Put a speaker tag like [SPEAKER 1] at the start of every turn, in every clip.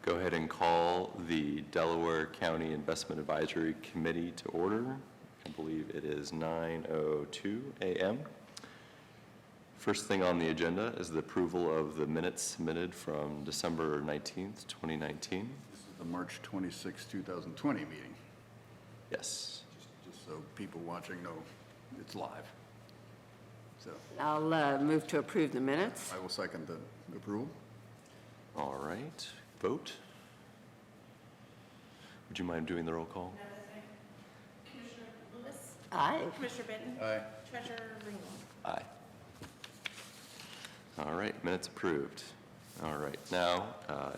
[SPEAKER 1] go ahead and call the Delaware County Investment Advisory Committee to order. I believe it is 9:02 a.m. First thing on the agenda is the approval of the minutes submitted from December 19th, 2019.
[SPEAKER 2] This is the March 26, 2020 meeting.
[SPEAKER 1] Yes.
[SPEAKER 2] Just so people watching know it's live. So
[SPEAKER 3] I'll move to approve the minutes.
[SPEAKER 2] I will second the approval.
[SPEAKER 1] All right. Vote. Would you mind doing the roll call?
[SPEAKER 4] Commissioner Lewis?
[SPEAKER 3] Aye.
[SPEAKER 4] Commissioner Benton?
[SPEAKER 2] Aye.
[SPEAKER 4] Treasurer Ringwald?
[SPEAKER 1] Aye. All right, minutes approved. All right, now,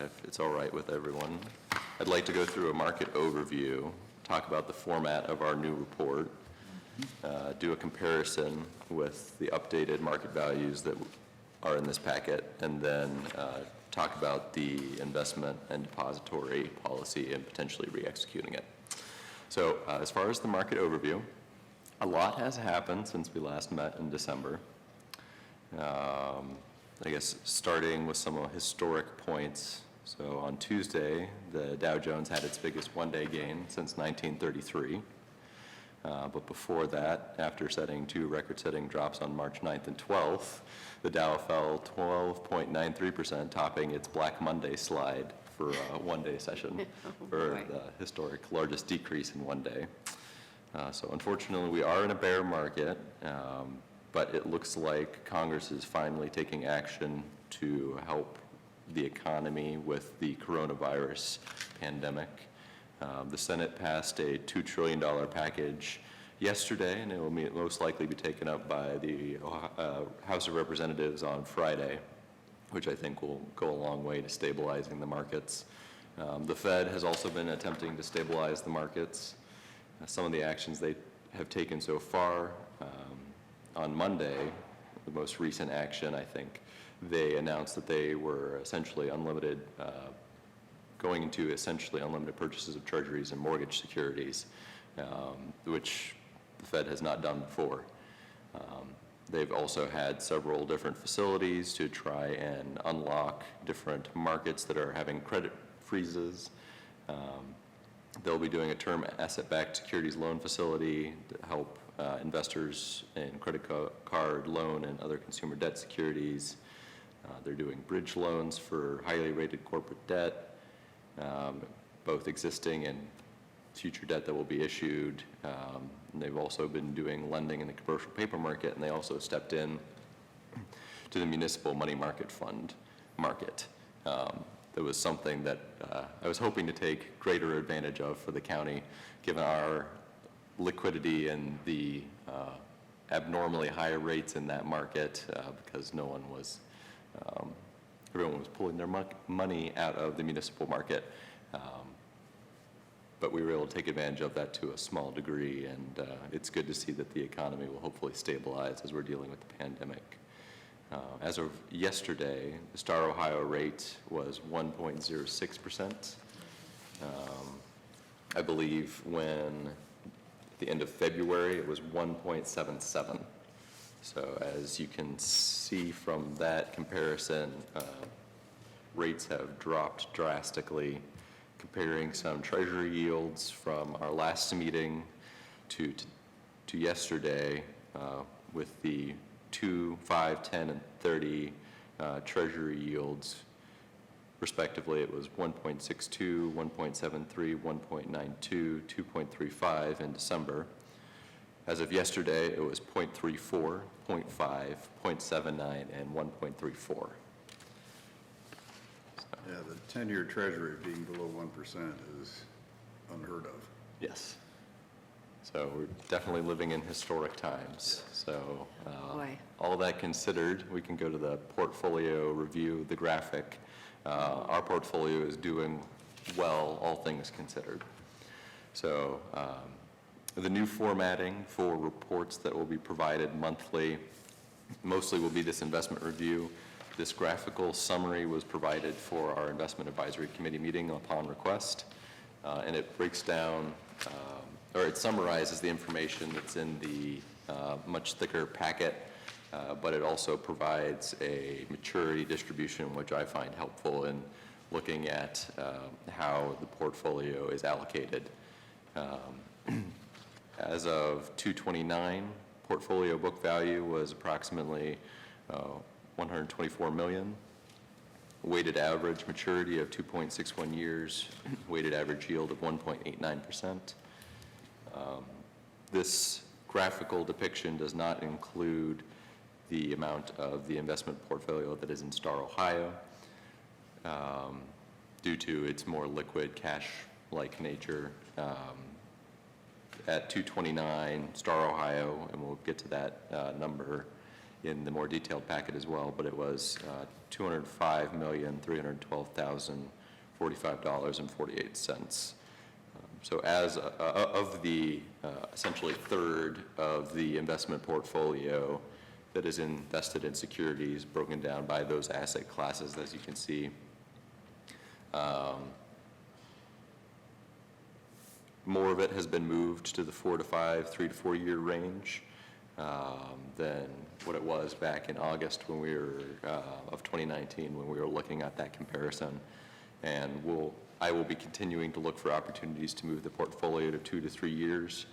[SPEAKER 1] if it's all right with everyone, I'd like to go through a market overview, talk about the format of our new report, do a comparison with the updated market values that are in this packet, and then talk about the investment and depository policy and potentially re-executing it. So as far as the market overview, a lot has happened since we last met in December. I guess starting with some historic points. So on Tuesday, the Dow Jones had its biggest one-day gain since 1933. But before that, after setting two record-setting drops on March 9th and 12th, the Dow fell 12.93%, topping its Black Monday slide for a one-day session for the historic largest decrease in one day. So unfortunately, we are in a bear market, but it looks like Congress is finally taking action to help the economy with the coronavirus pandemic. The Senate passed a $2 trillion package yesterday, and it will most likely be taken up by the House of Representatives on Friday, which I think will go a long way to stabilizing the markets. The Fed has also been attempting to stabilize the markets. Some of the actions they have taken so far, on Monday, the most recent action, I think, they announced that they were essentially unlimited, going into essentially unlimited purchases of treasuries and mortgage securities, which the Fed has not done before. They've also had several different facilities to try and unlock different markets that are having credit freezes. They'll be doing a term asset-backed securities loan facility to help investors in credit card, loan, and other consumer debt securities. They're doing bridge loans for highly rated corporate debt, both existing and future debt that will be issued. And they've also been doing lending in the commercial paper market, and they also stepped in to the municipal money market fund market. That was something that I was hoping to take greater advantage of for the county, given our liquidity and the abnormally high rates in that market, because everyone was pulling their money out of the municipal market. But we were able to take advantage of that to a small degree, and it's good to see that the economy will hopefully stabilize as we're dealing with the pandemic. As of yesterday, the Star Ohio rate was 1.06%. I believe when at the end of February, it was 1.77. So as you can see from that comparison, rates have dropped drastically. Comparing some treasury yields from our last meeting to yesterday, with the 2, 5, 10, and 30 treasury yields, respectively, it was 1.62, 1.73, 1.92, 2.35 in December. As of yesterday, it was 0.34, 0.5, 0.79, and 1.34.
[SPEAKER 2] Yeah, the 10-year treasury being below 1% is unheard of.
[SPEAKER 1] Yes. So we're definitely living in historic times. So all that considered, we can go to the portfolio review, the graphic. Our portfolio is doing well, all things considered. So the new formatting for reports that will be provided monthly mostly will be this investment review. This graphical summary was provided for our investment advisory committee meeting upon request, and it breaks down, or it summarizes the information that's in the much thicker packet, but it also provides a maturity distribution, which I find helpful in looking at how the portfolio is allocated. As of 2/29, portfolio book value was approximately $124 million. Weighted average maturity of 2.61 years, weighted average yield of 1.89%. This graphical depiction does not include the amount of the investment portfolio that is in Star, Ohio, due to its more liquid, cash-like nature. At 2/29, Star, Ohio, and we'll get to that number in the more detailed packet as well, but it was $205,312,045.48. So as of the essentially third of the investment portfolio that is invested in securities, broken down by those asset classes, as you can see, more of it has been moved to the 4 to 5, 3 to 4 year range than what it was back in August when we were, of 2019, when we were looking at that comparison. And I will be continuing to look for opportunities to move the portfolio to 2 to 3 years,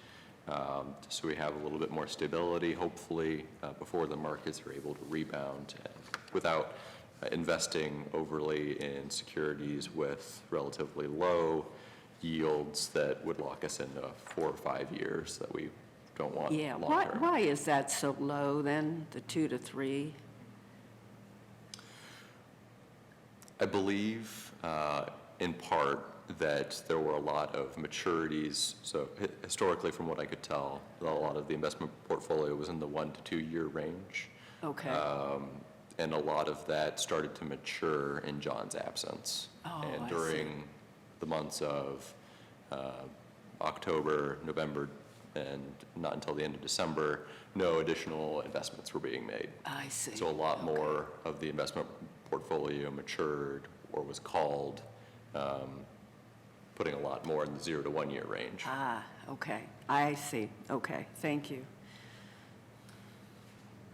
[SPEAKER 1] so we have a little bit more stability, hopefully, before the markets are able to rebound without investing overly in securities with relatively low yields that would lock us into 4 or 5 years that we don't want
[SPEAKER 3] Yeah,
[SPEAKER 1] long term.
[SPEAKER 3] why is that so low then, the 2 to 3?
[SPEAKER 1] I believe, in part, that there were a lot of maturities. So historically, from what I could tell, a lot of the investment portfolio was in the 1 to 2 year range.
[SPEAKER 3] Okay.
[SPEAKER 1] And a lot of that started to mature in John's absence.
[SPEAKER 3] Oh,
[SPEAKER 1] And
[SPEAKER 3] I
[SPEAKER 1] during the months of October, November, and not until the end of December, no additional investments were being made.
[SPEAKER 3] I see.
[SPEAKER 1] So a lot
[SPEAKER 3] Okay.
[SPEAKER 1] more of the investment portfolio matured or was called, putting a lot more in the 0 to 1 year range.
[SPEAKER 3] Ah, okay. I see. Okay, thank you.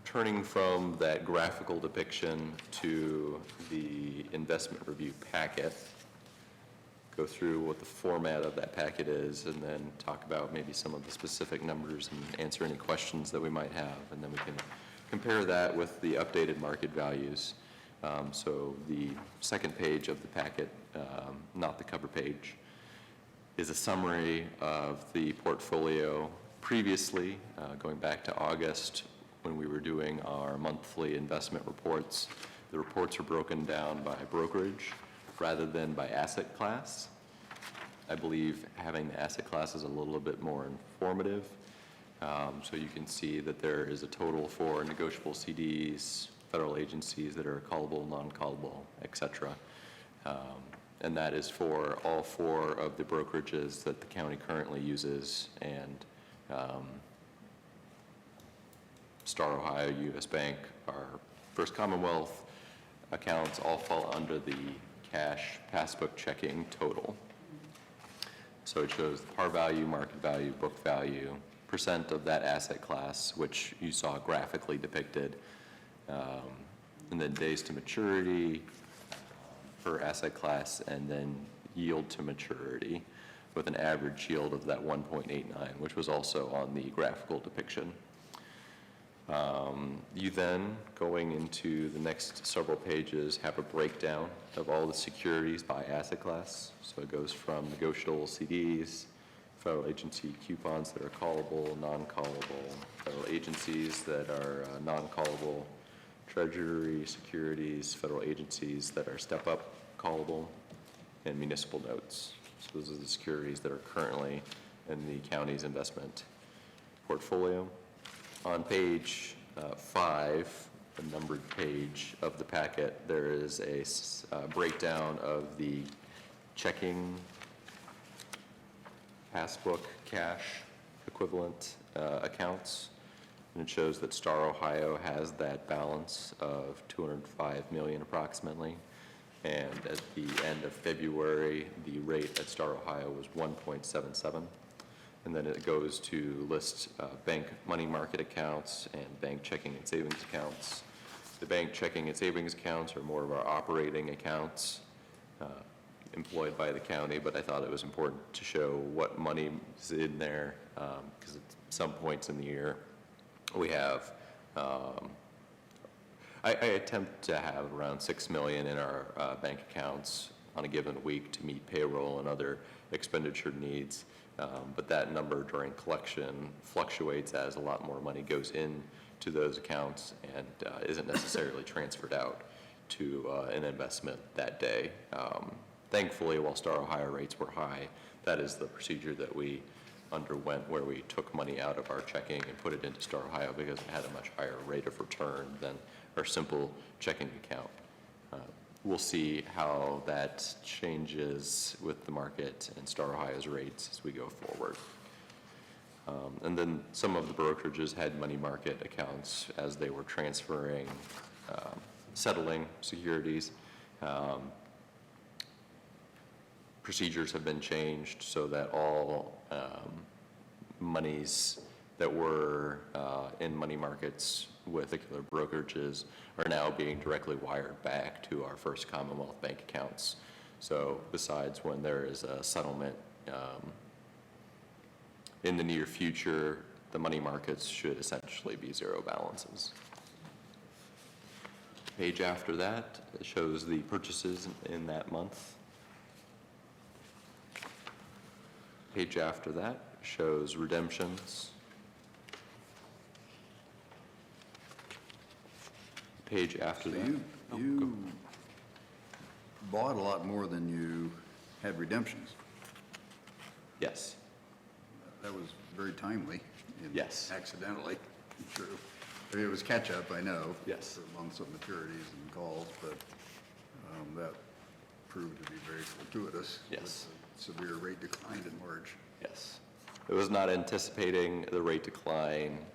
[SPEAKER 1] Turning from that graphical depiction to the investment review packet, go through what the format of that packet is, and then talk about maybe some of the specific numbers and answer any questions that we might have, and then we can compare that with the updated market values. So the second page of the packet, not the cover page, is a summary of the portfolio previously, going back to August when we were doing our monthly investment reports. The reports are broken down by brokerage rather than by asset class. I believe having the asset class is a little bit more informative. So you can see that there is a total for negotiable CDs, federal agencies that are callable, non-callable, et cetera. And that is for all 4 of the brokerages that the county currently uses, and Star, Ohio, U.S. Bank, our First Commonwealth accounts all fall under the cash passbook checking total. So it shows the par value, market value, book value, percent of that asset class, which you saw graphically depicted, and then days to maturity per asset class, and then yield to maturity with an average yield of that 1.89, which was also on the graphical depiction. You then, going into the next several pages, have a breakdown of all the securities by asset class. So it goes from negotiable CDs, federal agency coupons that are callable, non-callable, federal agencies that are non-callable, treasury securities, federal agencies that are step-up callable, and municipal notes. So those are the securities that are currently in the county's investment portfolio. On page 5, the numbered page of the packet, there is a breakdown of the checking, passbook, cash equivalent accounts. And it shows that Star, Ohio has that balance of $205 million approximately. And at the end of February, the rate at Star, Ohio was 1.77. And then it goes to list bank money market accounts and bank checking and savings accounts. The bank checking and savings accounts are more of our operating accounts. employed by the county, but I thought it was important to show what money is in there, because at some points in the year, we have, I attempt to have around $6 million in our bank accounts on a given week to meet payroll and other expenditure needs. But that number during collection fluctuates as a lot more money goes in to those accounts and isn't necessarily transferred out to an investment that day. Thankfully, while Star Ohio rates were high, that is the procedure that we underwent, where we took money out of our checking and put it into Star Ohio because it had a much higher rate of return than our simple checking account. We'll see how that changes with the market and Star Ohio's rates as we go forward. And then some of the brokerages had money market accounts as they were transferring, settling securities. Procedures have been changed so that all monies that were in money markets with particular brokerages are now being directly wired back to our First Commonwealth bank accounts. So besides when there is a settlement in the near future, the money markets should essentially be zero balances. Page after that shows the purchases in that month. Page after that shows redemptions. Page after
[SPEAKER 2] So
[SPEAKER 1] that.
[SPEAKER 2] you bought a lot more than you had redemptions.
[SPEAKER 1] Yes.
[SPEAKER 2] That was very timely. And
[SPEAKER 1] Yes.
[SPEAKER 2] accidentally, true. I mean, it was catch-up, I know.
[SPEAKER 1] Yes.
[SPEAKER 2] For months of maturities and calls, but that proved to be very fortuitous.
[SPEAKER 1] Yes.
[SPEAKER 2] With the severe rate decline in March.
[SPEAKER 1] Yes. It was not anticipating the rate decline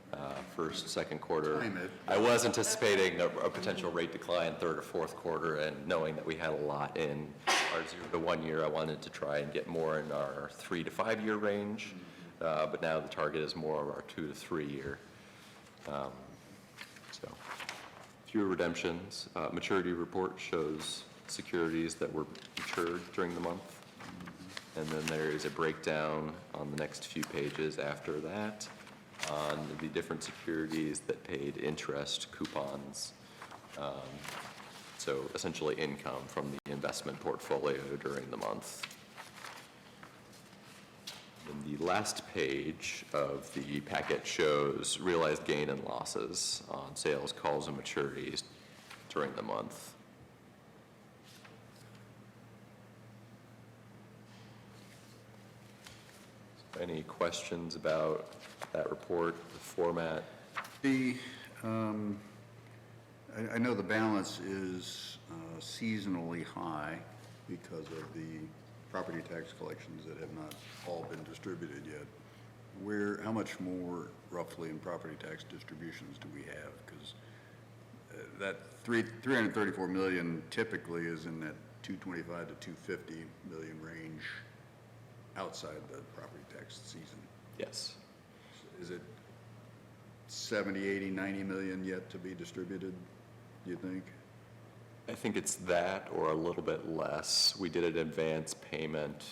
[SPEAKER 1] first, second quarter.
[SPEAKER 2] Time it.
[SPEAKER 1] I was anticipating a potential rate decline third or fourth quarter, and knowing that we had a lot in our 0 to 1 year, I wanted to try and get more in our 3 to 5 year range. But now the target is more of our 2 to 3 year. So fewer redemptions. Maturity report shows securities that were matured during the month. And then there is a breakdown on the next few pages after that on the different securities that paid interest, coupons. So essentially income from the investment portfolio during the month. And the last page of the packet shows realized gain and losses on sales, calls, and maturities during the month. Any questions about that report, the format?
[SPEAKER 2] I know the balance is seasonally high because of the property tax collections that have not all been distributed yet. How much more roughly in property tax distributions do we have? Because that 334 million typically is in that 225 to 250 million range outside the property tax season.
[SPEAKER 1] Yes.
[SPEAKER 2] Is it 70, 80, 90 million yet to be distributed, do you think?
[SPEAKER 1] I think it's that or a little bit less. We did an advance payment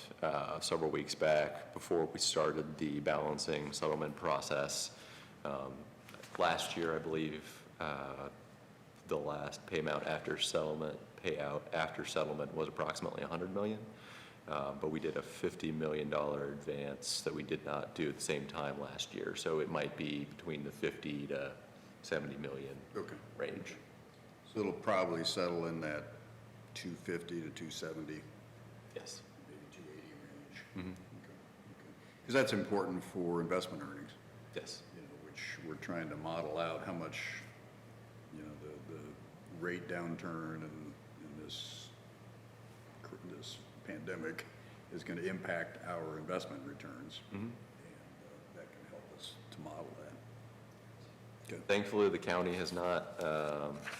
[SPEAKER 1] several weeks back before we started the balancing settlement process. Last year, I believe, the last payout after settlement was approximately 100 million. But we did a $50 million advance that we did not do at the same time last year. So it might be between the 50 to 70 million range.
[SPEAKER 2] So it'll probably settle in that 250 to 270,
[SPEAKER 1] Yes.
[SPEAKER 2] maybe 280 range. Because that's important for investment earnings,
[SPEAKER 1] Yes.
[SPEAKER 2] which we're trying to model out how much, the rate downturn and this pandemic is going to impact our investment returns. And that can help us to model that. Good.
[SPEAKER 1] Thankfully, the county has not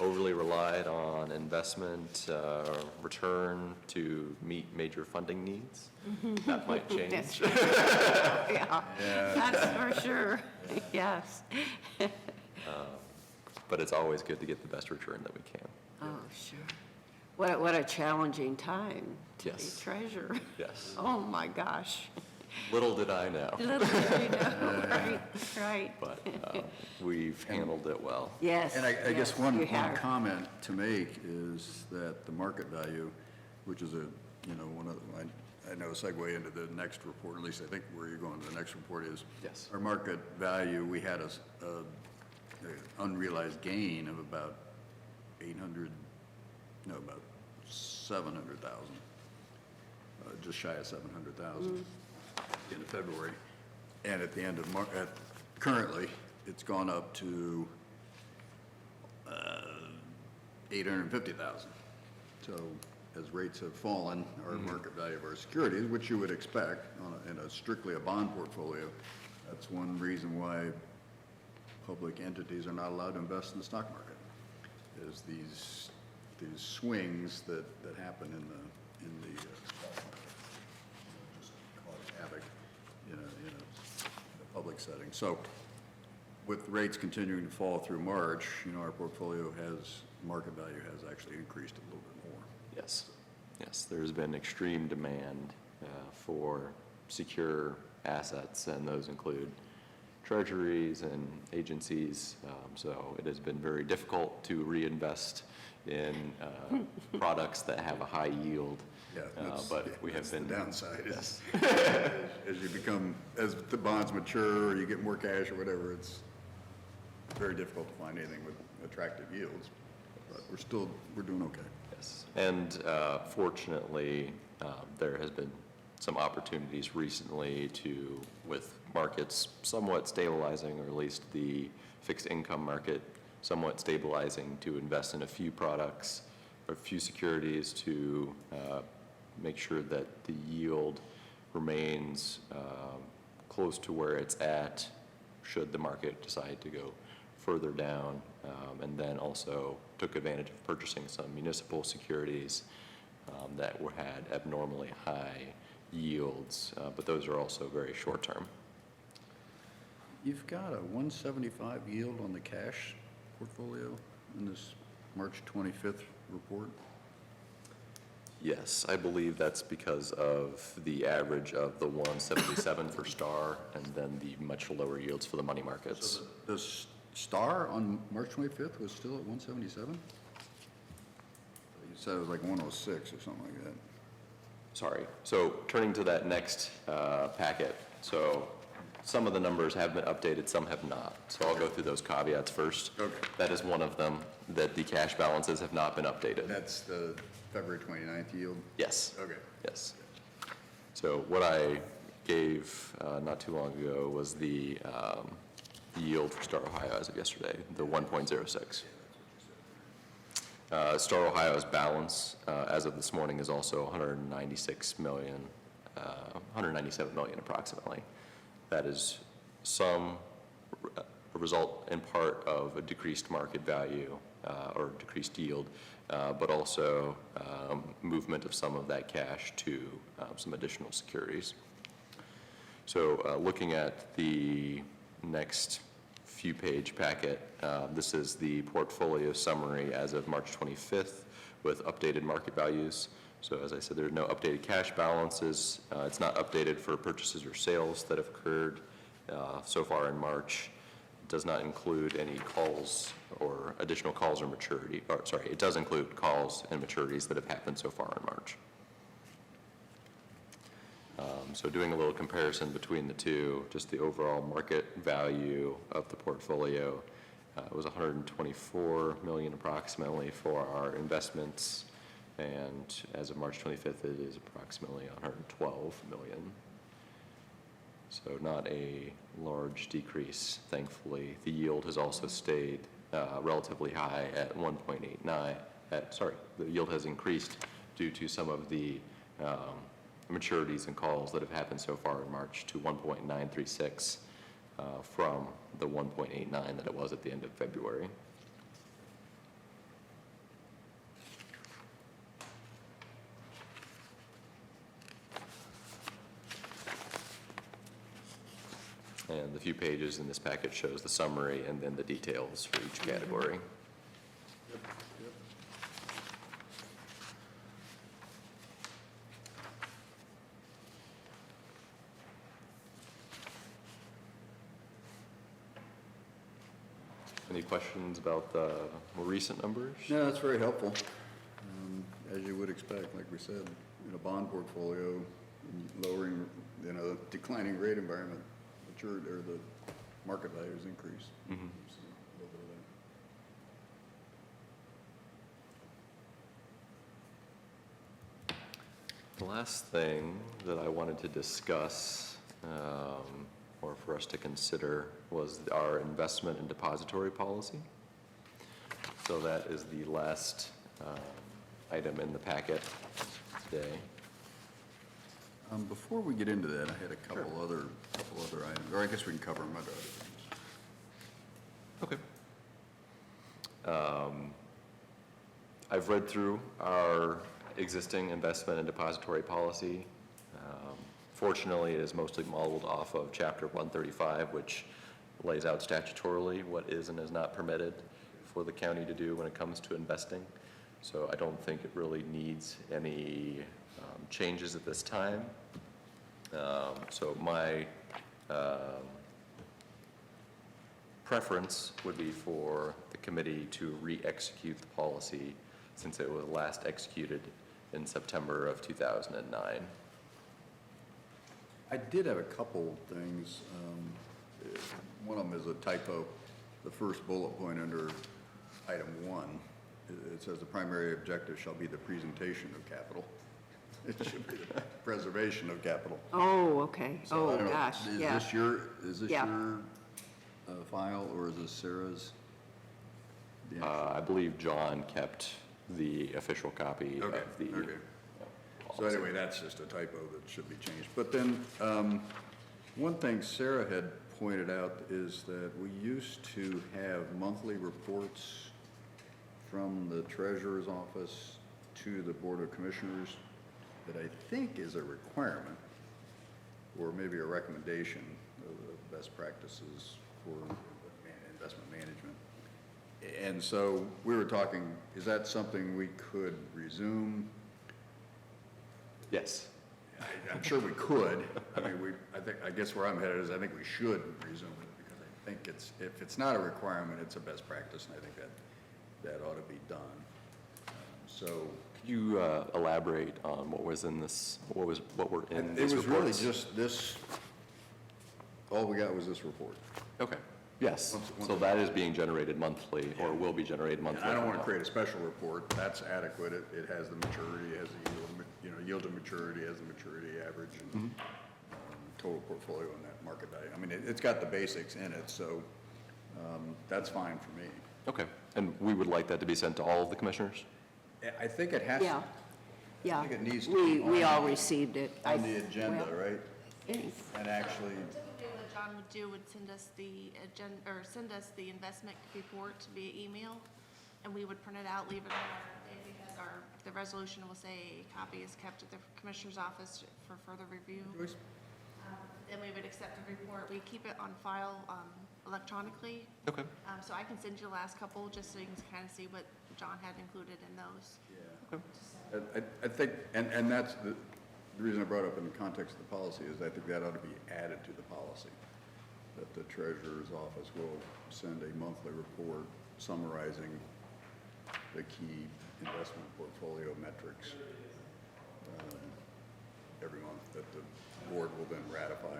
[SPEAKER 1] overly relied on investment return to meet major funding needs. That might change.
[SPEAKER 3] That's true. Yeah, that's for sure. Yes.
[SPEAKER 1] But it's always good to get the best return that we can.
[SPEAKER 3] Oh, sure. What a challenging time to be
[SPEAKER 1] Yes.
[SPEAKER 3] treasurer.
[SPEAKER 1] Yes.
[SPEAKER 3] Oh, my gosh.
[SPEAKER 1] Little did I know,
[SPEAKER 3] Little did you know, right, right.
[SPEAKER 1] but we've handled it well.
[SPEAKER 3] Yes.
[SPEAKER 2] And I guess
[SPEAKER 3] yes,
[SPEAKER 2] one
[SPEAKER 3] you have.
[SPEAKER 2] comment to make is that the market value, which is one of, I know a segue into the next report, at least I think where you're going to the next report is.
[SPEAKER 1] Yes.
[SPEAKER 2] Our market value, we had a unrealized gain of about 700,000, just shy of 700,000 in February. And at the end of currently, it's gone up to 850,000. So as rates have fallen, our market value of our securities, which you would expect in a strictly a bond portfolio, that's one reason why public entities are not allowed to invest in the stock market, is these swings that happen in the stock market. Just cause havoc in a public setting. So with rates continuing to fall through March, our portfolio market value has actually increased a little bit more.
[SPEAKER 1] Yes, yes, there's been extreme demand for secure assets, and those include treasuries and agencies. So it has been very difficult to reinvest in products that have a high yield.
[SPEAKER 2] Yeah,
[SPEAKER 1] But we have been.
[SPEAKER 2] The downside
[SPEAKER 1] Yes.
[SPEAKER 2] is as the bonds mature or you get more cash or whatever, it's very difficult to find anything with attractive yields. But we're doing okay.
[SPEAKER 1] Yes, and fortunately, there has been some opportunities recently with markets somewhat stabilizing, or at least the fixed income market somewhat stabilizing, to invest in a few products or a few securities to make sure that the yield remains close to where it's at should the market decide to go further down, and then also took advantage of purchasing some municipal securities that had abnormally high yields, but those are also very short-term.
[SPEAKER 2] You've got a 175 yield on the cash portfolio in this March 25th report.
[SPEAKER 1] Yes, I believe that's because of the average of the 177 for STAR and then the much lower yields for the money markets.
[SPEAKER 2] So the STAR on March 25th was still at 177? You said it was like 106 or something like that.
[SPEAKER 1] Sorry, so turning to that next packet, so some of the numbers have been updated, some have not. So I'll go through those caveats first.
[SPEAKER 2] Okay.
[SPEAKER 1] That is one of them, that the cash balances have not been updated.
[SPEAKER 2] That's the February 29th yield?
[SPEAKER 1] Yes.
[SPEAKER 2] Okay.
[SPEAKER 1] Yes. So what I gave not too long ago was the yield for Star Ohio as of yesterday, the 1.06. Star Ohio's balance as of this morning is also 197 million approximately. That is a result in part of a decreased market value or decreased yield, but also movement of some of that cash to some additional securities. So looking at the next few page packet, this is the portfolio summary as of March 25th with updated market values. So as I said, there are no updated cash balances. It's not updated for purchases or sales that have occurred so far in March. It does not include any calls or additional calls or maturity, or sorry, it does include calls and maturities that have happened so far in March. So doing a little comparison between the two, just the overall market value of the portfolio was 124 million approximately for our investments, and as of March 25th, it is approximately 112 million. So not a large decrease, thankfully. The yield has also stayed relatively high at 1.89. The yield has increased due to some of the maturities and calls that have happened so far in March to 1.936 from the 1.89 that it was at the end of February. And the few pages in this packet shows the summary and then the details for each category. Any questions about the more recent numbers?
[SPEAKER 2] No, that's very helpful. As you would expect, like we said, in a bond portfolio, lowering, declining rate environment, or the market values increase. So, a little bit of that.
[SPEAKER 1] The last thing that I wanted to discuss, or for us to consider, was our investment and depository policy. So that is the last item in the packet today.
[SPEAKER 2] Before we get into that, I had a couple other items, or I guess we can cover them under other things.
[SPEAKER 1] Okay. I've read through our existing investment and depository policy. Fortunately, it is mostly modeled off of Chapter 135, which lays out statutorily what is and is not permitted for the county to do when it comes to investing. So I don't think it really needs any changes at this time. So my preference would be for the committee to re-execute the policy since it was last executed in September of 2009.
[SPEAKER 2] I did have a couple things. One of them is a typo. The first bullet point under item 1, it says the primary objective shall be the presentation of capital. It should be the preservation of capital.
[SPEAKER 3] Oh, okay.
[SPEAKER 2] So, I
[SPEAKER 3] Oh,
[SPEAKER 2] don't know,
[SPEAKER 3] gosh, yeah.
[SPEAKER 2] Is this
[SPEAKER 3] Yeah.
[SPEAKER 2] your file, or is this Sarah's?
[SPEAKER 1] I believe John kept the official copy of
[SPEAKER 2] Okay,
[SPEAKER 1] the
[SPEAKER 2] okay. So
[SPEAKER 1] policy.
[SPEAKER 2] anyway, that's just a typo that should be changed. But then, one thing Sarah had pointed out is that we used to have monthly reports from the treasurer's office to the Board of Commissioners that I think is a requirement, or maybe a recommendation of the best practices for investment management. And so we were talking, is that something we could resume?
[SPEAKER 1] Yes.
[SPEAKER 2] I'm sure we could. I mean, I guess where I'm headed is I think we should resume it, because I think if it's not a requirement, it's a best practice, and I think that ought to be done. So.
[SPEAKER 1] Could you elaborate on what was in this, what were in
[SPEAKER 2] It
[SPEAKER 1] these
[SPEAKER 2] was really
[SPEAKER 1] reports?
[SPEAKER 2] just this, all we got was this report.
[SPEAKER 1] Okay, yes.
[SPEAKER 2] Once-
[SPEAKER 1] So that is being generated monthly, or will be generated monthly.
[SPEAKER 2] And I don't want to
[SPEAKER 1] from now.
[SPEAKER 2] create a special report, that's adequate, it has the maturity, it has the yield to maturity, it has the maturity average, and total portfolio and that market value. I mean, it's got the basics in it, so that's fine for me.
[SPEAKER 1] Okay, and we would like that to be sent to all of the commissioners?
[SPEAKER 2] I think it has to.
[SPEAKER 3] Yeah, yeah.
[SPEAKER 2] I think it needs to be
[SPEAKER 3] We
[SPEAKER 2] on-
[SPEAKER 3] all received it.
[SPEAKER 2] On the agenda,
[SPEAKER 3] well,
[SPEAKER 2] right?
[SPEAKER 3] any-
[SPEAKER 2] And actually,
[SPEAKER 4] Typically what John would do would send us the agenda, or send us the investment report via email, and we would print it out, leave it on our database, or the resolution will say a copy is kept at the commissioner's office for further review. Then we would accept the report. We keep it on file electronically.
[SPEAKER 1] Okay.
[SPEAKER 4] So I can send you the last couple, just so you can kind of see what John had included in those.
[SPEAKER 2] I think, and that's the reason I brought up in the context of the policy, is I think that ought to be added to the policy, that the treasurer's office will send a monthly report summarizing the key investment portfolio metrics every month, that the board will then ratify.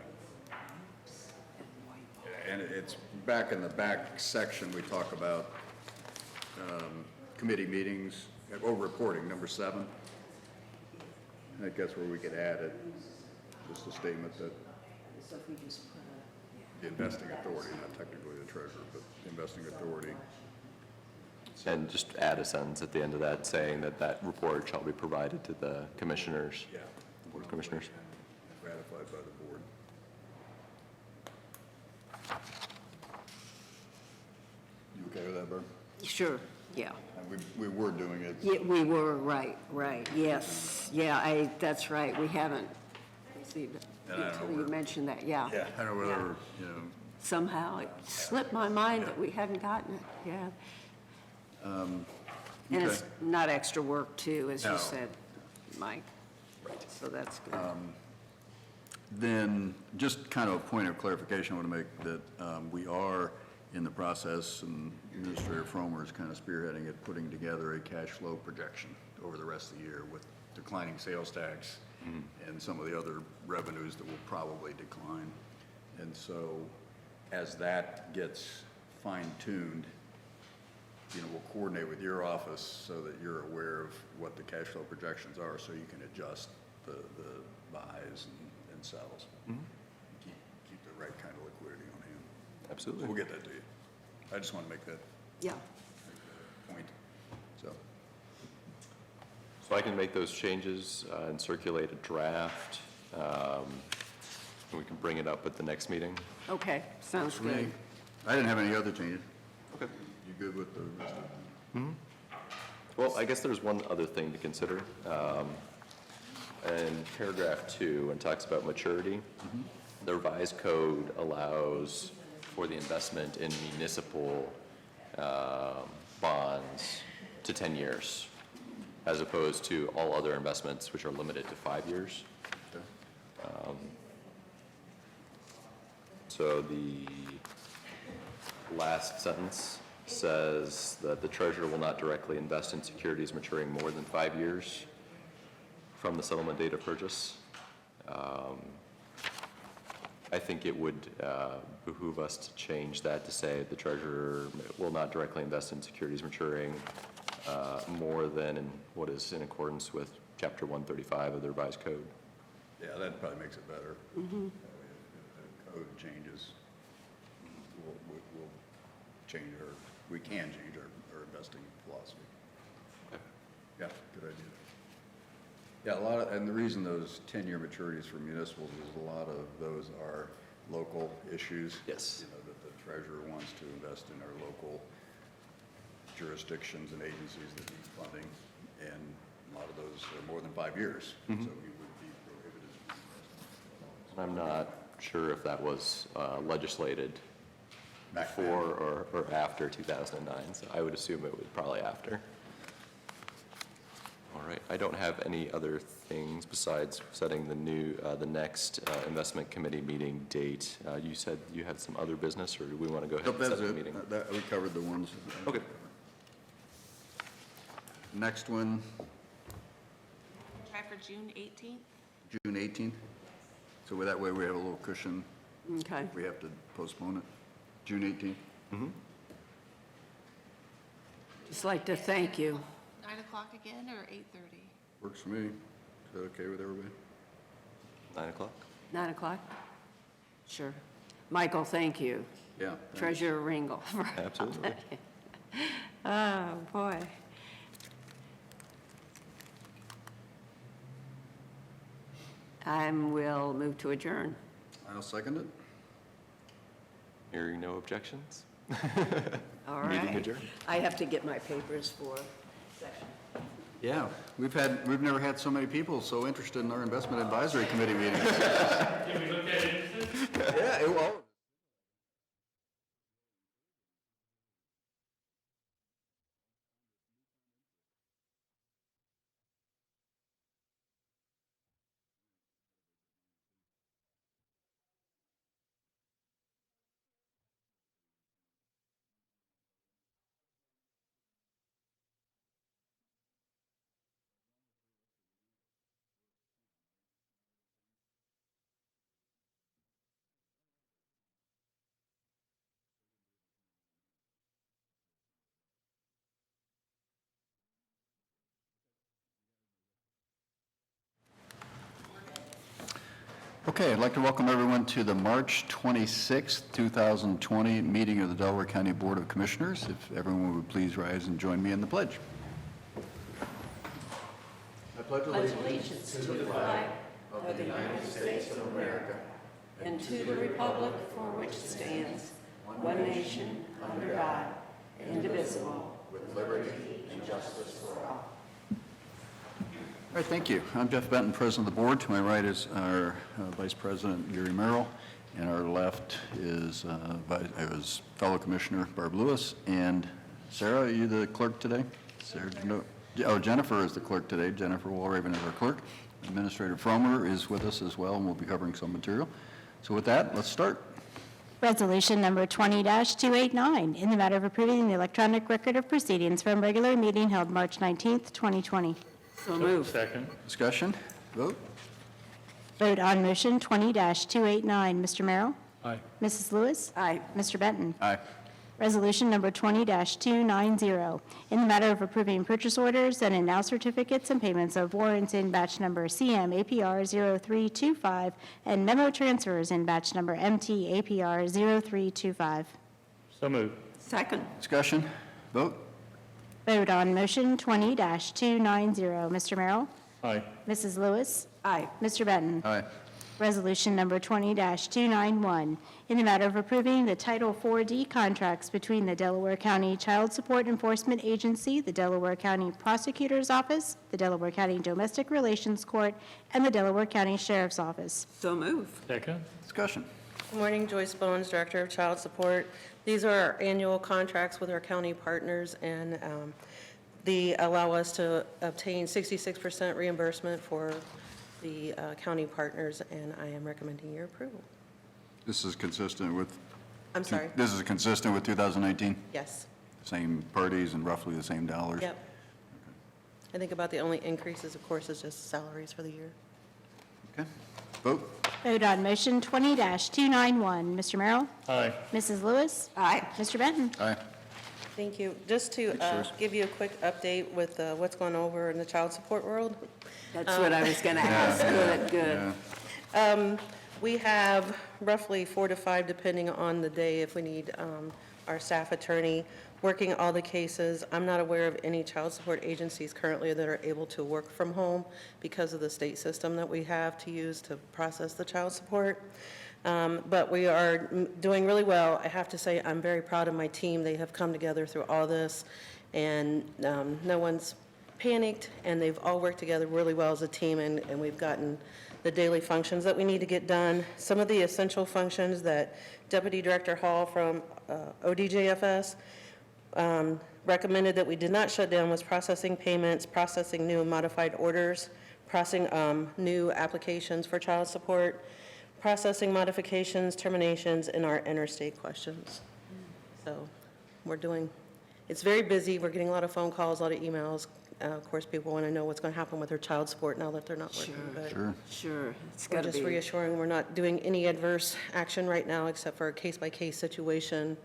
[SPEAKER 2] And it's back in the back section, we talk about committee meetings, reporting, number 7. I think that's where we could add it, just a statement that the investing authority, not technically the treasurer, but the investing authority.
[SPEAKER 1] And just add a sentence at the end of that saying that that report shall be provided to the commissioners.
[SPEAKER 2] Yeah.
[SPEAKER 1] Board of Commissioners.
[SPEAKER 2] Ratified by the board. You okay with that, Bert?
[SPEAKER 3] Sure, yeah.
[SPEAKER 2] And we were doing it.
[SPEAKER 3] Yeah, we were, right, yes. Yeah, that's right, we haven't received it.
[SPEAKER 2] And I don't know
[SPEAKER 3] Until you
[SPEAKER 2] where-
[SPEAKER 3] mentioned that, yeah.
[SPEAKER 2] Yeah, I don't know whether, you know,
[SPEAKER 3] Somehow it slipped my mind that we hadn't gotten it, yeah. And it's
[SPEAKER 2] okay.
[SPEAKER 3] not extra work too, as
[SPEAKER 2] No.
[SPEAKER 3] you said, Mike. So that's good.
[SPEAKER 2] Then, just kind of a point of clarification I want to make, that we are in the process, and Administrator Fromer is kind of spearheading it, putting together a cash flow projection over the rest of the year with declining sales tax and some of the other revenues that will probably decline. And so as that gets fine-tuned, we'll coordinate with your office so that you're aware of what the cash flow projections are, so you can adjust the buys and sells. Keep the right kind of liquidity on hand.
[SPEAKER 1] Absolutely.
[SPEAKER 2] We'll get that to you. I just want to make that
[SPEAKER 3] Yeah.
[SPEAKER 2] point. So,
[SPEAKER 1] So I can make those changes and circulate a draft. And we can bring it up at the next meeting.
[SPEAKER 3] Okay, sounds
[SPEAKER 2] for me,
[SPEAKER 3] good.
[SPEAKER 2] I didn't have any other changes.
[SPEAKER 1] Okay.
[SPEAKER 2] You good with the rest of them?
[SPEAKER 1] Well, I guess there's one other thing to consider. In paragraph 2, when it talks about maturity, the revised code allows for the investment in municipal bonds to 10 years, as opposed to all other investments, which are limited to 5 years. So the last sentence says that the treasurer will not directly invest in securities maturing more than 5 years from the settlement date of purchase. I think it would behoove us to change that to say the treasurer will not directly invest in securities maturing more than in what is in accordance with Chapter 135 of the revised code.
[SPEAKER 2] Yeah, that probably makes it better. If the code changes, we'll change we can change our investing philosophy.
[SPEAKER 1] Okay.
[SPEAKER 2] Yeah, good idea. Yeah, and the reason those 10-year maturities for municipals is a lot of those are local issues.
[SPEAKER 1] Yes.
[SPEAKER 2] That the treasurer wants to invest in our local jurisdictions and agencies that need funding, and a lot of those are more than 5 years, so we would be prohibited from investing.
[SPEAKER 1] I'm not sure if that was legislated
[SPEAKER 2] Back
[SPEAKER 1] before or after 2009, so I would assume it was probably after. All right, I don't have any other things besides setting the next investment committee meeting date. You said you had some other business, or do we want to go ahead
[SPEAKER 2] Nope,
[SPEAKER 1] and
[SPEAKER 2] that's
[SPEAKER 1] set the
[SPEAKER 2] it.
[SPEAKER 1] meeting?
[SPEAKER 2] We covered the ones.
[SPEAKER 1] Okay.
[SPEAKER 2] Next one,
[SPEAKER 4] Try for June 18th.
[SPEAKER 2] June 18th. So that way we have a little cushion
[SPEAKER 3] Okay.
[SPEAKER 2] if we have to postpone it. June 18th?
[SPEAKER 3] Just like to thank you.
[SPEAKER 4] 9 o'clock again, or 8:30?
[SPEAKER 2] Works for me. Is that okay with everybody?
[SPEAKER 1] 9 o'clock?
[SPEAKER 3] 9 o'clock? Sure. Michael, thank you.
[SPEAKER 2] Yeah. thanks.
[SPEAKER 3] Treasurer Ringel.
[SPEAKER 1] Absolutely.
[SPEAKER 3] Oh, boy. I will move to adjourn.
[SPEAKER 2] I'll second it.
[SPEAKER 1] Hearing no objections?
[SPEAKER 3] All
[SPEAKER 1] Meeting
[SPEAKER 3] right.
[SPEAKER 1] adjourned.
[SPEAKER 3] I have to get my papers for session.
[SPEAKER 2] Yeah, we've never had so many people so interested in our investment advisory committee meetings.
[SPEAKER 5] Can we look at it?
[SPEAKER 2] Yeah, well. Okay, I'd like to welcome everyone to the March 26th, 2020 meeting of the Delaware County Board of Commissioners. If everyone would please rise and join me in the pledge. I pledge
[SPEAKER 3] Allegiance to the flag of the United States of America and to the republic for which it stands, one nation, under God, indivisible, with liberty and justice for all.
[SPEAKER 2] All right, thank you. I'm Jeff Benton, President of the Board. To my right is our Vice President, Gary Merrill, and our left is fellow Commissioner Barb Lewis. And Sarah, are you the clerk today? Sarah, oh, Jennifer is the clerk today. Jennifer Walraven is our clerk. Administrator Fromer is with us as well, and we'll be covering some material. So with that, let's start.
[SPEAKER 6] Resolution number 20-289, in the matter of approving the electronic record of proceedings from regular meeting held March 19th, 2020.
[SPEAKER 3] So moved.
[SPEAKER 5] Second.
[SPEAKER 2] Discussion, vote?
[SPEAKER 6] Vote on motion 20-289. Mr. Merrill?
[SPEAKER 5] Aye.
[SPEAKER 6] Mrs. Lewis?
[SPEAKER 3] Aye.
[SPEAKER 6] Mr. Benton?
[SPEAKER 2] Aye.
[SPEAKER 6] Resolution number 20-290, in the matter of approving purchase orders and now certificates and payments of warrants in batch number CM APR 0325 and memo transfers in batch number MT APR 0325.
[SPEAKER 5] So moved.
[SPEAKER 3] Second.
[SPEAKER 2] Discussion, vote?
[SPEAKER 6] Vote on motion 20-290. Mr. Merrill?
[SPEAKER 5] Aye.
[SPEAKER 6] Mrs. Lewis?
[SPEAKER 3] Aye.
[SPEAKER 6] Mr. Benton?
[SPEAKER 2] Aye.
[SPEAKER 6] Resolution number 20-291, in the matter of approving the Title 4D contracts between the Delaware County Child Support Enforcement Agency, the Delaware County Prosecutor's Office, the Delaware County Domestic Relations Court, and the Delaware County Sheriff's Office.
[SPEAKER 3] So moved.
[SPEAKER 5] Second.
[SPEAKER 2] Discussion,
[SPEAKER 7] Good morning, Joyce Bones, Director of Child Support. These are our annual contracts with our county partners, and they allow us to obtain 66% reimbursement for the county partners, and I am recommending your approval.
[SPEAKER 2] this is consistent with?
[SPEAKER 7] I'm sorry?
[SPEAKER 2] This is consistent with 2019?
[SPEAKER 7] Yes.
[SPEAKER 2] Same parties and roughly the same dollars?
[SPEAKER 7] Yep. I think about the only increases, of course, is just salaries for the year.
[SPEAKER 2] Okay, vote?
[SPEAKER 6] Vote on motion 20-291. Mr. Merrill?
[SPEAKER 5] Aye.
[SPEAKER 6] Mrs. Lewis?
[SPEAKER 3] Aye.
[SPEAKER 6] Mr. Benton?
[SPEAKER 2] Aye.
[SPEAKER 7] Thank you. Just to give you a quick update with what's going over in the child support world.
[SPEAKER 3] That's what I was going to ask. Good, good.
[SPEAKER 2] Yeah.
[SPEAKER 7] We have roughly 4 to 5, depending on the day, if we need our staff attorney working all the cases. I'm not aware of any child support agencies currently that are able to work from home because of the state system that we have to use to process the child support. But we are doing really well. I have to say, I'm very proud of my team. They have come together through all this, and no one's panicked, and they've all worked together really well as a team, and we've gotten the daily functions that we need to get done. Some of the essential functions that Deputy Director Hall from ODJFS recommended that we did not shut down was processing payments, processing new and modified orders, processing new applications for child support, processing modifications, terminations, and our interstate questions. So we're doing, it's very busy. We're getting a lot of phone calls, a lot of emails. Of course, people want to know what's going to happen with their child support now that they're not working. But
[SPEAKER 2] Sure.
[SPEAKER 3] Sure. It's
[SPEAKER 7] we're
[SPEAKER 3] got to
[SPEAKER 7] just
[SPEAKER 3] be.
[SPEAKER 7] reassuring we're not doing any adverse action right now except for a case-by-case situation,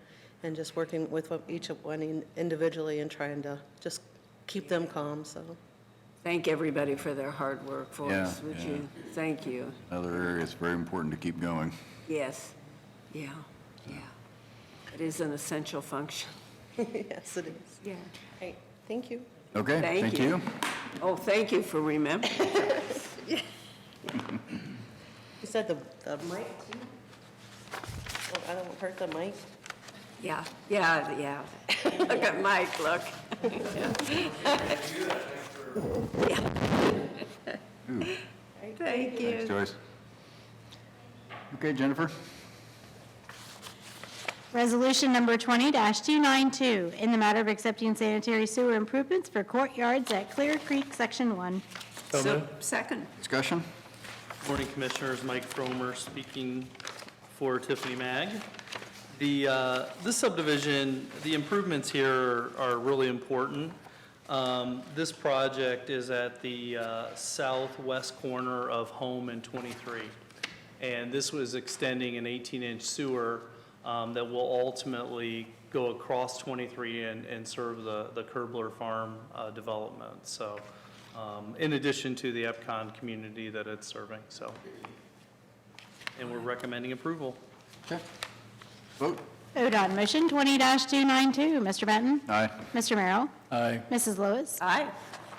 [SPEAKER 7] and just working with each one individually and trying to just keep them calm, so.
[SPEAKER 3] Thank everybody for their hard work for
[SPEAKER 2] Yeah,
[SPEAKER 3] us, would
[SPEAKER 2] yeah.
[SPEAKER 3] you? Thank you.
[SPEAKER 2] Another area it's very important to keep going.
[SPEAKER 3] Yes. Yeah, yeah. It is an essential function.
[SPEAKER 7] Yes, it is.
[SPEAKER 3] Yeah.
[SPEAKER 7] Hey, thank you.
[SPEAKER 2] Okay,
[SPEAKER 3] Thank
[SPEAKER 2] thank
[SPEAKER 3] you.
[SPEAKER 2] you.
[SPEAKER 3] Oh, thank you for remembering.
[SPEAKER 7] You said the mic, too? Oh, I don't hurt the mic?
[SPEAKER 3] Yeah, yeah, yeah. Look at Mike, look. Yeah. Thank you.
[SPEAKER 2] Thanks, Joyce. Okay, Jennifer?
[SPEAKER 6] Resolution number 20-292, in the matter of accepting sanitary sewer improvements for courtyards at Clear Creek, Section 1.
[SPEAKER 5] So moved.
[SPEAKER 3] Second.
[SPEAKER 2] Discussion?
[SPEAKER 8] Morning, Commissioners. Mike Fromer speaking for Tiffany Mag. This subdivision, the improvements here are really important. This project is at the southwest corner of Home and 23. And this was extending an 18-inch sewer that will ultimately go across 23 and serve the Kerbler Farm development. So, in addition to the EPCON community that it's serving, so. And we're recommending approval.
[SPEAKER 2] Okay. Vote?
[SPEAKER 6] Vote on motion 20-292. Mr. Benton?
[SPEAKER 2] Aye.
[SPEAKER 6] Mr. Merrill?
[SPEAKER 5] Aye.
[SPEAKER 6] Mrs. Lewis?
[SPEAKER 3] Aye.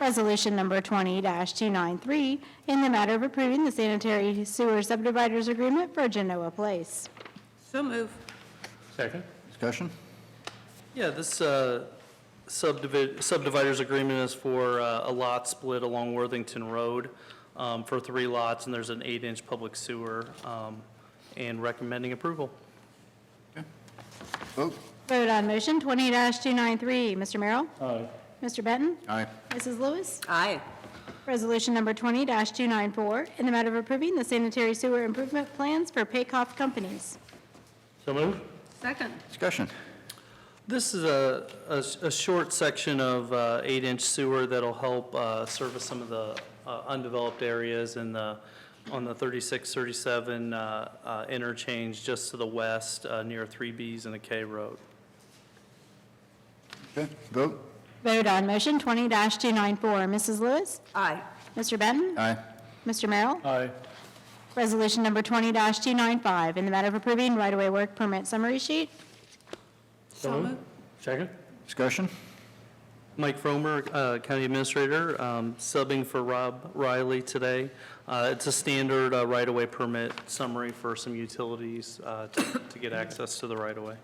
[SPEAKER 6] Resolution number 20-293, in the matter of approving the sanitary sewer subdividers agreement for Genoa Place.
[SPEAKER 3] So move.
[SPEAKER 5] Second.
[SPEAKER 2] Discussion?
[SPEAKER 8] Yeah, this subdividers agreement is for a lot split along Worthington Road for 3 lots, and there's an 8-inch public sewer, and recommending approval.
[SPEAKER 2] Vote?
[SPEAKER 6] Vote on motion 20-293. Mr. Merrill?
[SPEAKER 5] Aye.
[SPEAKER 6] Mr. Benton?
[SPEAKER 2] Aye.
[SPEAKER 6] Mrs. Lewis?
[SPEAKER 3] Aye.
[SPEAKER 6] Resolution number 20-294, in the matter of approving the sanitary sewer improvement plans for Paycoff Companies.
[SPEAKER 5] So moved.
[SPEAKER 3] Second.
[SPEAKER 2] Discussion.
[SPEAKER 8] This is a short section of 8-inch sewer that'll help service some of the undeveloped areas in on the 36, 37 interchange just to the west near 3Bs and the K Road.
[SPEAKER 2] Okay, vote.
[SPEAKER 6] Vote on motion 20-294. Mrs. Lewis?
[SPEAKER 3] Aye.
[SPEAKER 6] Mr. Benton?
[SPEAKER 2] Aye.
[SPEAKER 6] Mr. Merrill?
[SPEAKER 5] Aye.
[SPEAKER 6] Resolution number 20-295, in the matter of approving right-of-way work permit summary sheet.
[SPEAKER 5] So moved. Second.
[SPEAKER 2] Discussion.
[SPEAKER 8] Mike Fromer, County Administrator, subbing for Rob Riley today. It's a standard right-of-way permit summary for some utilities to get access to the right-of-way.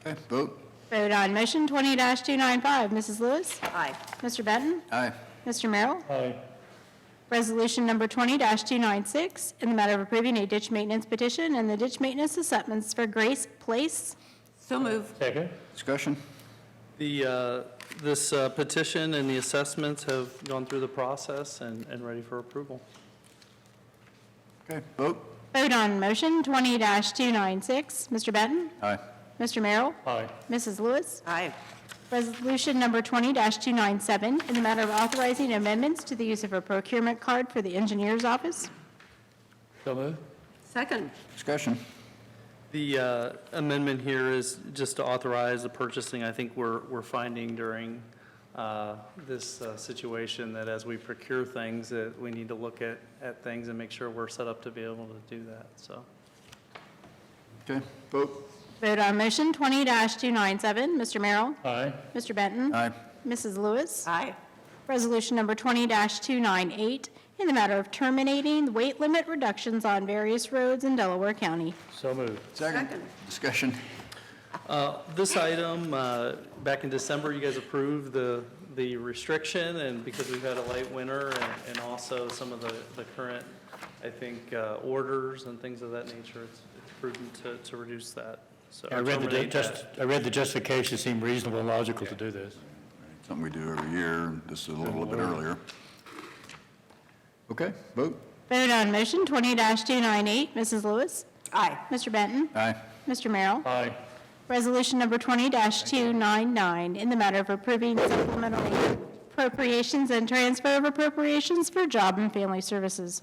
[SPEAKER 2] Okay, vote.
[SPEAKER 6] Vote on motion 20-295. Mrs. Lewis?
[SPEAKER 3] Aye.
[SPEAKER 6] Mr. Benton?
[SPEAKER 2] Aye.
[SPEAKER 6] Mr. Merrill?
[SPEAKER 5] Aye.
[SPEAKER 6] Resolution number 20-296, in the matter of approving a ditch maintenance petition and the ditch maintenance assessments for Grace Place.
[SPEAKER 3] So moved.
[SPEAKER 5] Second.
[SPEAKER 2] Discussion.
[SPEAKER 8] This petition and the assessments have gone through the process and ready for approval.
[SPEAKER 2] Okay, vote.
[SPEAKER 6] Vote on motion 20-296. Mr. Benton?
[SPEAKER 2] Aye.
[SPEAKER 6] Mr. Merrill?
[SPEAKER 5] Aye.
[SPEAKER 6] Mrs. Lewis?
[SPEAKER 3] Aye.
[SPEAKER 6] Resolution number 20-297, in the matter of authorizing amendments to the use of a procurement card for the engineer's office.
[SPEAKER 5] So moved.
[SPEAKER 3] Second.
[SPEAKER 2] Discussion.
[SPEAKER 8] The amendment here is just to authorize the purchasing. I think we're finding during this situation that as we procure things, that we need to look at things and make sure we're set up to be able to do that, so.
[SPEAKER 2] Okay, vote.
[SPEAKER 6] Vote on motion 20-297. Mr. Merrill?
[SPEAKER 5] Aye.
[SPEAKER 6] Mr. Benton?
[SPEAKER 2] Aye.
[SPEAKER 6] Mrs. Lewis?
[SPEAKER 3] Aye.
[SPEAKER 6] Resolution number 20-298, in the matter of terminating weight limit reductions on various roads in Delaware County.
[SPEAKER 5] So moved.
[SPEAKER 2] Second. Discussion.
[SPEAKER 8] This item, back in December, you guys approved the restriction, and because we've had a light winter and also some of the current, I think, orders and things of that nature, it's prudent to reduce that. So
[SPEAKER 5] I read
[SPEAKER 8] terminate that.
[SPEAKER 5] I read the justification seemed reasonable and logical to do this.
[SPEAKER 2] Something we do every year, just a little bit earlier. Okay, vote.
[SPEAKER 6] Vote on motion 20-298. Mrs. Lewis?
[SPEAKER 3] Aye.
[SPEAKER 6] Mr. Benton?
[SPEAKER 2] Aye.
[SPEAKER 6] Mr. Merrill?
[SPEAKER 5] Aye.
[SPEAKER 6] Resolution number 20-299, in the matter of approving supplemental appropriations and transfer of appropriations for job and family services.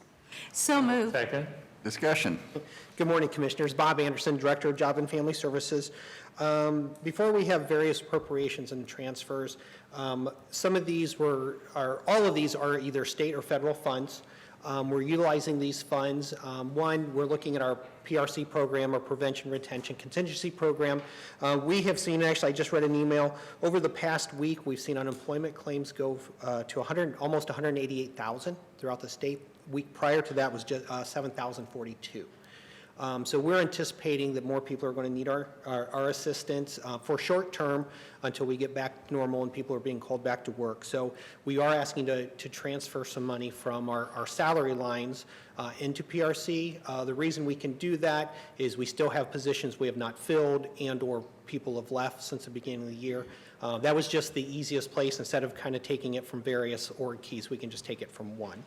[SPEAKER 3] So moved.
[SPEAKER 5] Second.
[SPEAKER 2] Discussion.
[SPEAKER 9] Good morning, Commissioners. Bob Anderson, Director of Job and Family Services. Before we have various appropriations and transfers, some of these all of these are either state or federal funds. We're utilizing these funds. One, we're looking at our PRC program, or Prevention Retention Contingency Program. We have seen, actually, I just read an email, over the past week, we've seen unemployment claims go to almost 188,000 throughout the state. Week prior to that was just 7,042. So we're anticipating that more people are going to need our assistance for short term until we get back to normal and people are being called back to work. So we are asking to transfer some money from our salary lines into PRC. The reason we can do that is we still have positions we have not filled and or people have left since the beginning of the year. That was just the easiest place. Instead of kind of taking it from various org keys, we can just take it from one.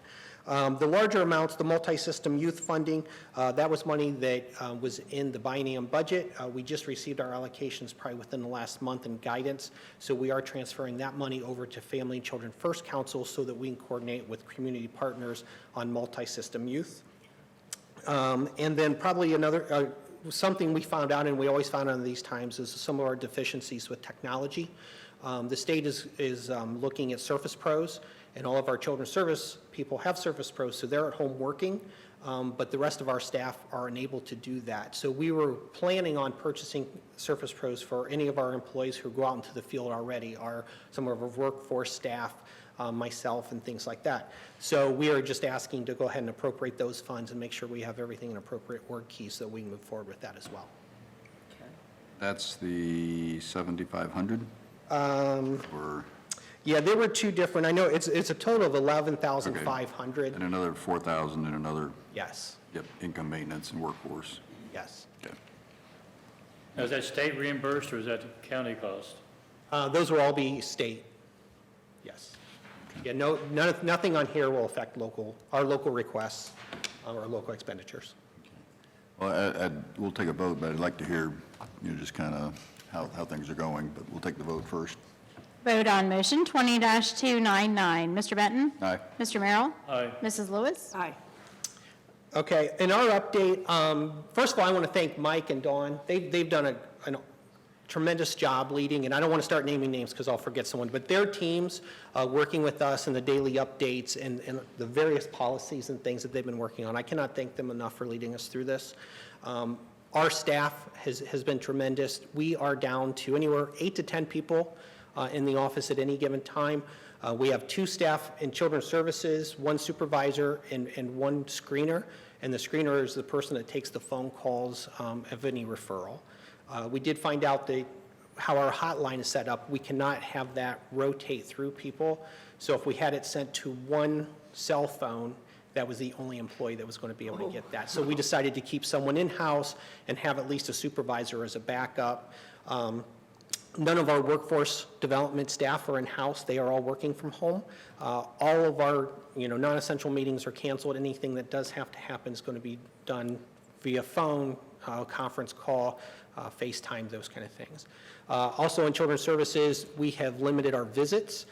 [SPEAKER 9] The larger amounts, the multi-system youth funding, that was money that was in the biennium budget. We just received our allocations probably within the last month in guidance, so we are transferring that money over to Family and Children First Council so that we can coordinate with community partners on multi-system youth. And then probably another, something we found out, and we always found out in these times, is some of our deficiencies with technology. The state is looking at Surface Pros, and all of our children's service people have Surface Pros, so they're at home working, but the rest of our staff are unable to do that. So we were planning on purchasing Surface Pros for any of our employees who go out into the field already, some of our workforce staff, myself, and things like that. So we are just asking to go ahead and appropriate those funds and make sure we have everything in appropriate org keys so we can move forward with that as well.
[SPEAKER 2] That's the 7,500? Or,
[SPEAKER 9] Yeah, there were two different, I know it's a total of 11,500.
[SPEAKER 2] and another 4,000 and another,
[SPEAKER 9] Yes,
[SPEAKER 2] yep, income maintenance and workforce.
[SPEAKER 9] yes.
[SPEAKER 2] Okay.
[SPEAKER 5] Now, is that state reimbursed or is that county cost?
[SPEAKER 9] Those will all be state, yes. Yeah, nothing on here will affect our local requests or local expenditures.
[SPEAKER 2] Well, we'll take a vote, but I'd like to hear, just kind of how things are going, but we'll take the vote first.
[SPEAKER 6] Vote on motion 20-299. Mr. Benton?
[SPEAKER 2] Aye.
[SPEAKER 6] Mr. Merrill?
[SPEAKER 5] Aye.
[SPEAKER 6] Mrs. Lewis?
[SPEAKER 3] Aye.
[SPEAKER 9] Okay, in our update, first of all, I want to thank Mike and Dawn. They've done a tremendous job leading, and I don't want to start naming names because I'll forget someone, but their teams working with us in the daily updates and the various policies and things that they've been working on. I cannot thank them enough for leading us through this. Our staff has been tremendous. We are down to anywhere 8 to 10 people in the office at any given time. We have 2 staff in children's services, 1 supervisor, and 1 screener. And the screener is the person that takes the phone calls of any referral. We did find out that how our hotline is set up, we cannot have that rotate through people. So if we had it sent to 1 cell phone, that was the only employee that was going to be able to get that. So we decided to keep someone in-house and have at least a supervisor as a backup. None of our workforce development staff are in-house. They are all working from home. All of our, non-essential meetings are canceled. Anything that does have to happen is going to be done via phone, conference call, FaceTime, those kind of things. Also in children's services, we have limited our visits.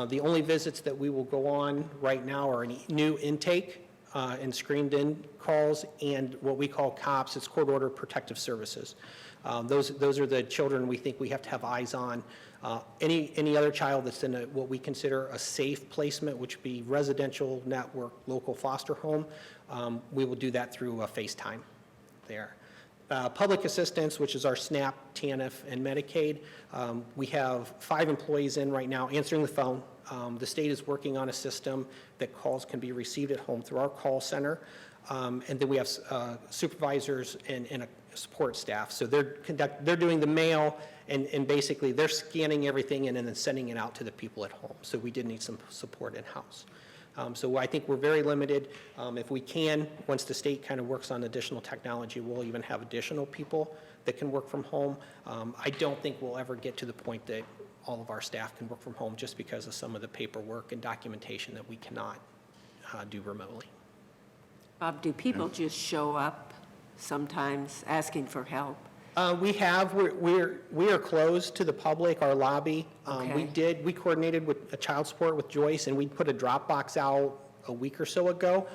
[SPEAKER 9] The only visits that we will go on right now are any new intake and screened-in calls and what we call COPS, it's Court Order Protective Services. Those are the children we think we have to have eyes on. Any other child that's in what we consider a safe placement, which would be residential, network, local foster home, we will do that through FaceTime there. Public assistance, which is our SNAP, TANF, and Medicaid, we have 5 employees in right now answering the phone. The state is working on a system that calls can be received at home through our call center. And then we have supervisors and a support staff. So they're doing the mail, and basically they're scanning everything in and then sending it out to the people at home. So we did need some support in-house. So I think we're very limited. If we can, once the state kind of works on additional technology, we'll even have additional people that can work from home. I don't think we'll ever get to the point that all of our staff can work from home just because of some of the paperwork and documentation that we cannot do remotely.
[SPEAKER 3] Bob, do people just show up sometimes asking for help?
[SPEAKER 9] We are closed to the public, our lobby.
[SPEAKER 3] Okay.
[SPEAKER 9] We coordinated with a child support with Joyce, and we put a drop box out a week or so ago.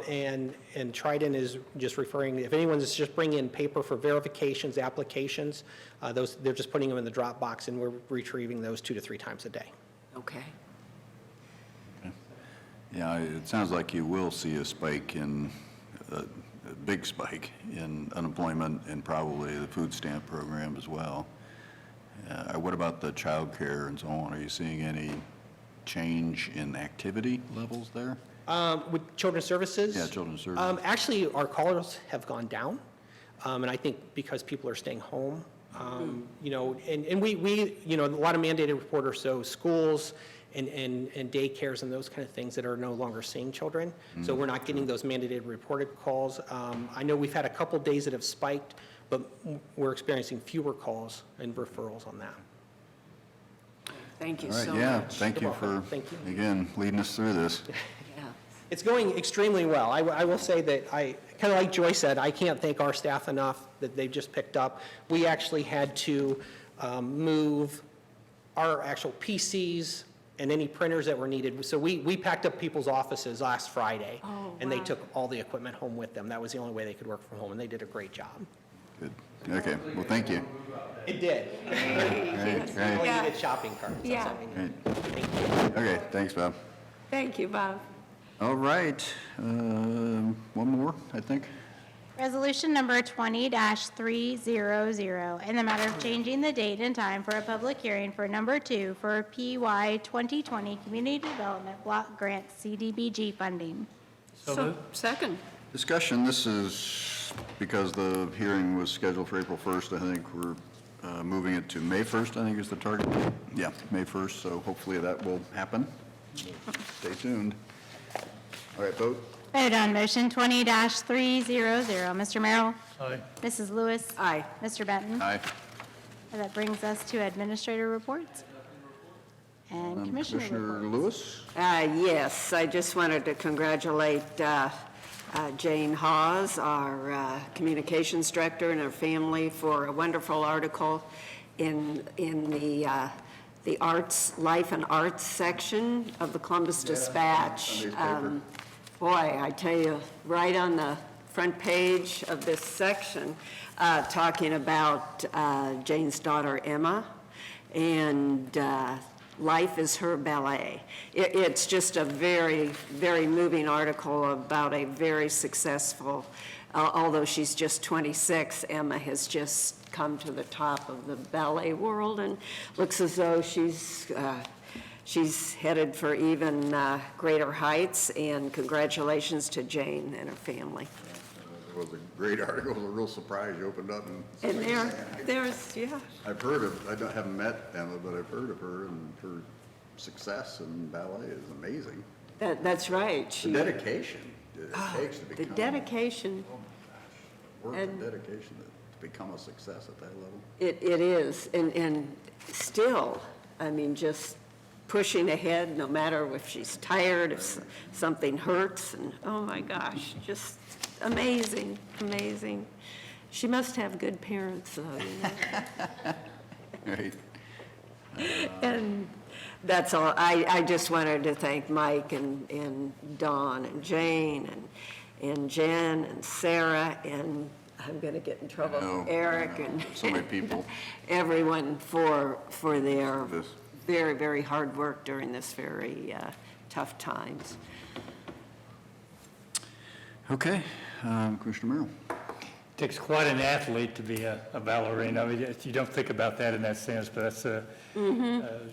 [SPEAKER 9] And Trident is just referring, if anyone's just bringing in paper for verifications, applications, they're just putting them in the drop box, and we're retrieving those 2 to 3 times a day.
[SPEAKER 3] Okay.
[SPEAKER 2] Yeah, it sounds like you will see a spike a big spike in unemployment and probably the food stamp program as well. What about the child care and so on? Are you seeing any change in activity levels there?
[SPEAKER 9] With children's services?
[SPEAKER 2] Yeah, children's services.
[SPEAKER 9] Actually, our calls have gone down, and I think because people are staying home. And we a lot of mandated reporters, so schools and daycares and those kind of things that are no longer seeing children. So we're not getting those mandated reported calls. I know we've had a couple days that have spiked, but we're experiencing fewer calls and referrals on that.
[SPEAKER 3] Thank you
[SPEAKER 2] All right,
[SPEAKER 3] so
[SPEAKER 2] yeah,
[SPEAKER 3] much.
[SPEAKER 2] thank you for, again, leading us through this.
[SPEAKER 3] Yeah.
[SPEAKER 9] It's going extremely well. I will say that kind of like Joy said, I can't thank our staff enough that they've just picked up. We actually had to move our actual PCs and any printers that were needed. So we packed up people's offices last Friday, and they
[SPEAKER 3] wow.
[SPEAKER 9] took all the equipment home with them. That was the only way they could work from home, and they did a great job.
[SPEAKER 2] Good. Okay, well, thank you.
[SPEAKER 9] It did.
[SPEAKER 2] Great,
[SPEAKER 9] We only
[SPEAKER 3] Yeah.
[SPEAKER 9] needed shopping carts. That's
[SPEAKER 3] Yeah.
[SPEAKER 9] all we needed.
[SPEAKER 2] great.
[SPEAKER 9] Thank you.
[SPEAKER 2] Okay, thanks, Bob.
[SPEAKER 3] Thank you, Bob.
[SPEAKER 2] All right, one more, I think.
[SPEAKER 6] Resolution number 20-300, in the matter of changing the date and time for a public hearing for number 2 for PY 2020 Community Development Block Grant CDBG funding.
[SPEAKER 3] So, second.
[SPEAKER 2] Discussion, this is because the hearing was scheduled for April 1st. I think we're moving it to May 1st, I think is the target. Yeah, May 1st, so hopefully that will happen. Stay tuned. All right, vote.
[SPEAKER 6] Vote on motion 20-300. Mr. Merrill?
[SPEAKER 5] Aye.
[SPEAKER 6] Mrs. Lewis?
[SPEAKER 3] Aye.
[SPEAKER 6] Mr. Benton?
[SPEAKER 2] Aye.
[SPEAKER 6] And that brings us to administrator reports. And Commissioner
[SPEAKER 2] Commissioner
[SPEAKER 6] reports.
[SPEAKER 2] Lewis?
[SPEAKER 3] Yes, I just wanted to congratulate Jane Hawes, our communications director, and her family for a wonderful article in the arts, life and arts section of the Columbus Dispatch.
[SPEAKER 2] Sunday's paper.
[SPEAKER 3] Boy, I tell you, right on the front page of this section, talking about Jane's daughter Emma, and life is her ballet. It's just a very, very moving article about a very successful, although she's just 26, Emma has just come to the top of the ballet world and looks as though she's headed for even greater heights, and congratulations to Jane and her family.
[SPEAKER 2] It was a great article, it was a real surprise, you opened up and.
[SPEAKER 3] And there's, yeah.
[SPEAKER 2] I've heard of, haven't met Emma, but I've heard of her, and her success in ballet is amazing.
[SPEAKER 3] That's right.
[SPEAKER 2] The dedication it takes to
[SPEAKER 3] The
[SPEAKER 2] become.
[SPEAKER 3] dedication,
[SPEAKER 2] Work and
[SPEAKER 3] and-
[SPEAKER 2] dedication to become a success at that level.
[SPEAKER 3] it is, and still, I mean, just pushing ahead, no matter if she's tired, if something hurts, and oh my gosh, just amazing, amazing. She must have good parents, though, you know?
[SPEAKER 2] Right.
[SPEAKER 3] And that's all. I just wanted to thank Mike and Dawn and Jane and Jen and Sarah, and I'm going to get in trouble,
[SPEAKER 2] know,
[SPEAKER 3] Eric
[SPEAKER 2] I know.
[SPEAKER 3] and
[SPEAKER 2] So many people.
[SPEAKER 3] everyone for their
[SPEAKER 2] This.
[SPEAKER 3] very, very hard work during this very tough times.
[SPEAKER 2] Okay, Commissioner Merrill.
[SPEAKER 5] Takes quite an athlete to be a ballerina. I mean, you don't think about that in that sense, but that's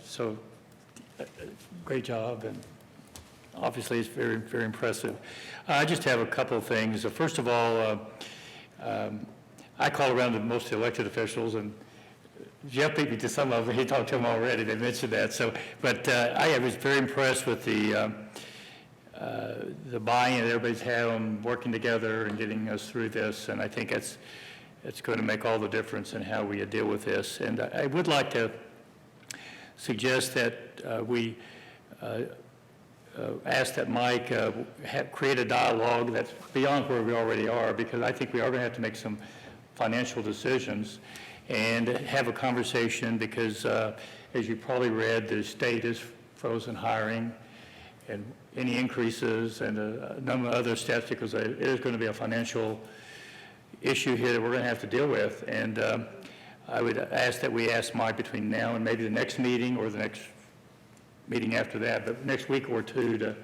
[SPEAKER 5] so great job, and obviously it's very, very impressive. I just have a couple of things. First of all, I call around to most elected officials, and Jeff beat me to some of them. He talked to them already. They mentioned that. So, but I was very impressed with the buy-in that everybody's had on working together and getting us through this, and I think it's going to make all the difference in how we deal with this. And I would like to suggest that we ask that Mike create a dialogue that's beyond where we already are, because I think we are going to have to make some financial decisions and have a conversation, because as you probably read, the state is frozen hiring, and any increases and a number of other steps, because it is going to be a financial issue here that we're going to have to deal with. And I would ask that we ask Mike between now and maybe the next meeting or the next meeting after that, but next week or two, to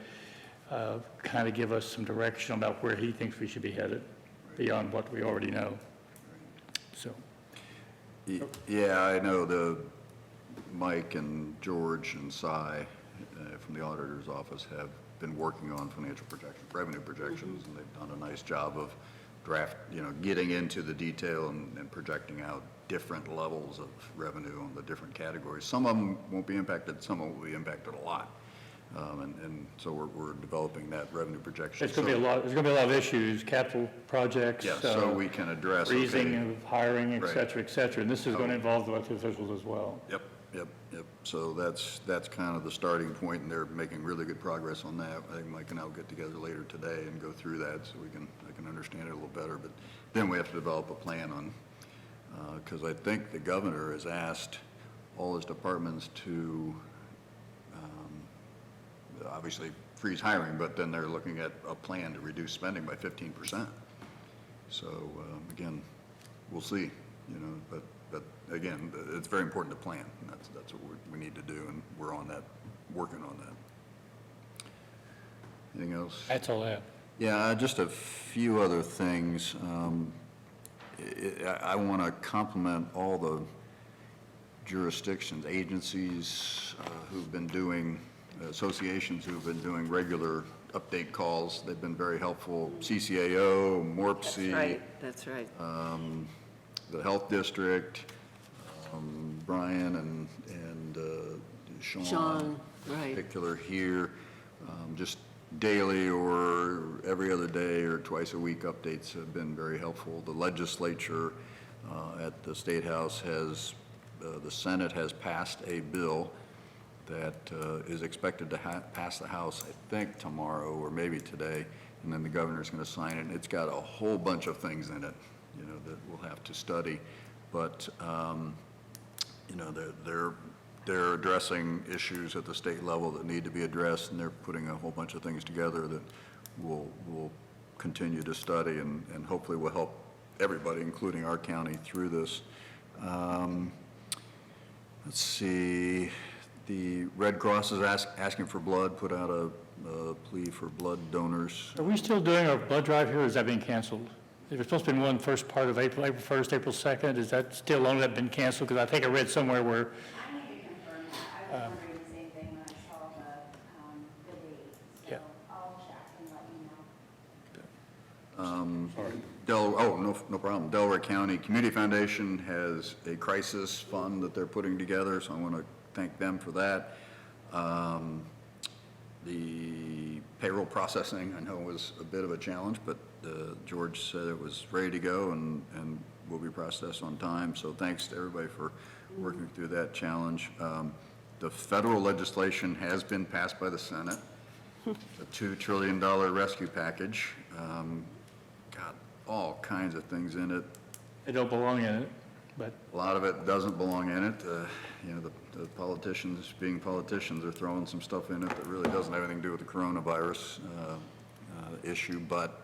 [SPEAKER 5] kind of give us some direction about where he thinks we should be headed beyond what we already know. So,
[SPEAKER 2] Yeah, I know Mike and George and Cy from the auditor's office have been working on financial projections, revenue projections, and they've done a nice job of getting into the detail and projecting out different levels of revenue on the different categories. Some of them won't be impacted, some of them will be impacted a lot. And so we're developing that revenue projection.
[SPEAKER 5] it's going to be a lot, there's going to be a lot of issues, capital projects.
[SPEAKER 2] Yeah, so we can address.
[SPEAKER 5] Freezing
[SPEAKER 2] okay.
[SPEAKER 5] of hiring, et
[SPEAKER 2] Right.
[SPEAKER 5] cetera, et cetera. And this is going to involve the elected officials as well.
[SPEAKER 2] Yep. So that's kind of the starting point, and they're making really good progress on that. I think Mike and I will get together later today and go through that so I can understand it a little better. But then we have to develop a plan on, because I think the governor has asked all his departments to obviously freeze hiring, but then they're looking at a plan to reduce spending by 15%. So again, we'll see, but again, it's very important to plan. And that's what we need to do, and we're on that, working on that. Anything else?
[SPEAKER 5] That's all I have.
[SPEAKER 2] Yeah, just a few other things. I want to compliment all the jurisdictions, agencies who've been doing, associations who've been doing regular update calls. They've been very helpful. CCAO, MORPC.
[SPEAKER 3] That's right.
[SPEAKER 2] The Health District, Brian and Sean.
[SPEAKER 3] Right.
[SPEAKER 2] In particular here, just daily or every other day or twice a week updates have been very helpful. The legislature at the State House the Senate has passed a bill that is expected to pass the House, I think, tomorrow or maybe today, and then the governor's going to sign it. And it's got a whole bunch of things in it, you know, that we'll have to study. But, you know, they're addressing issues at the state level that need to be addressed, and they're putting a whole bunch of things together that we'll continue to study and hopefully will help everybody, including our county, through this. Let's see, the Red Cross is asking for blood, put out a plea for blood donors.
[SPEAKER 5] Are we still doing our blood drive here, or is that being canceled? There was supposed to be one first part of April 1st, April 2nd. Is that still on that been canceled? Because I think I read somewhere where,
[SPEAKER 6] I need to confirm that. I was wondering the same thing when I saw the date.
[SPEAKER 5] Yeah.
[SPEAKER 6] So I'll check and let you know.
[SPEAKER 2] No problem. Delaware County Community Foundation has a crisis fund that they're putting together, so I want to thank them for that. The payroll processing, I know, was a bit of a challenge, but George said it was ready to go and will be processed on time. So thanks to everybody for working through that challenge. The federal legislation has been passed by the Senate, the $2 trillion rescue package. Got all kinds of things in it.
[SPEAKER 5] they don't belong in it, but
[SPEAKER 2] A lot of it doesn't belong in it. You know, the politicians, being politicians, are throwing some stuff in it that really doesn't have anything to do with the coronavirus issue, but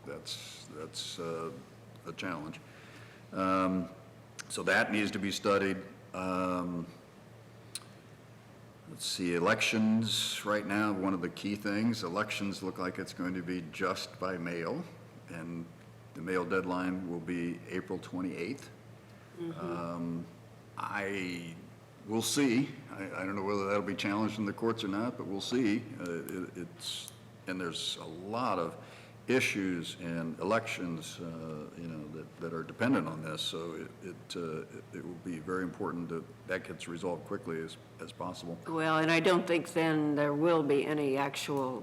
[SPEAKER 2] that's a challenge. So that needs to be studied. Let's see, elections right now, one of the key things, elections look like it's going to be just by mail, and the mail deadline will be April 28th. We'll see. I don't know whether that'll be challenged in the courts or not, but we'll see. And there's a lot of issues and elections, you know, that are dependent on this. So it will be very important that that gets resolved quickly as possible.
[SPEAKER 3] Well, and I don't think then there will be any actual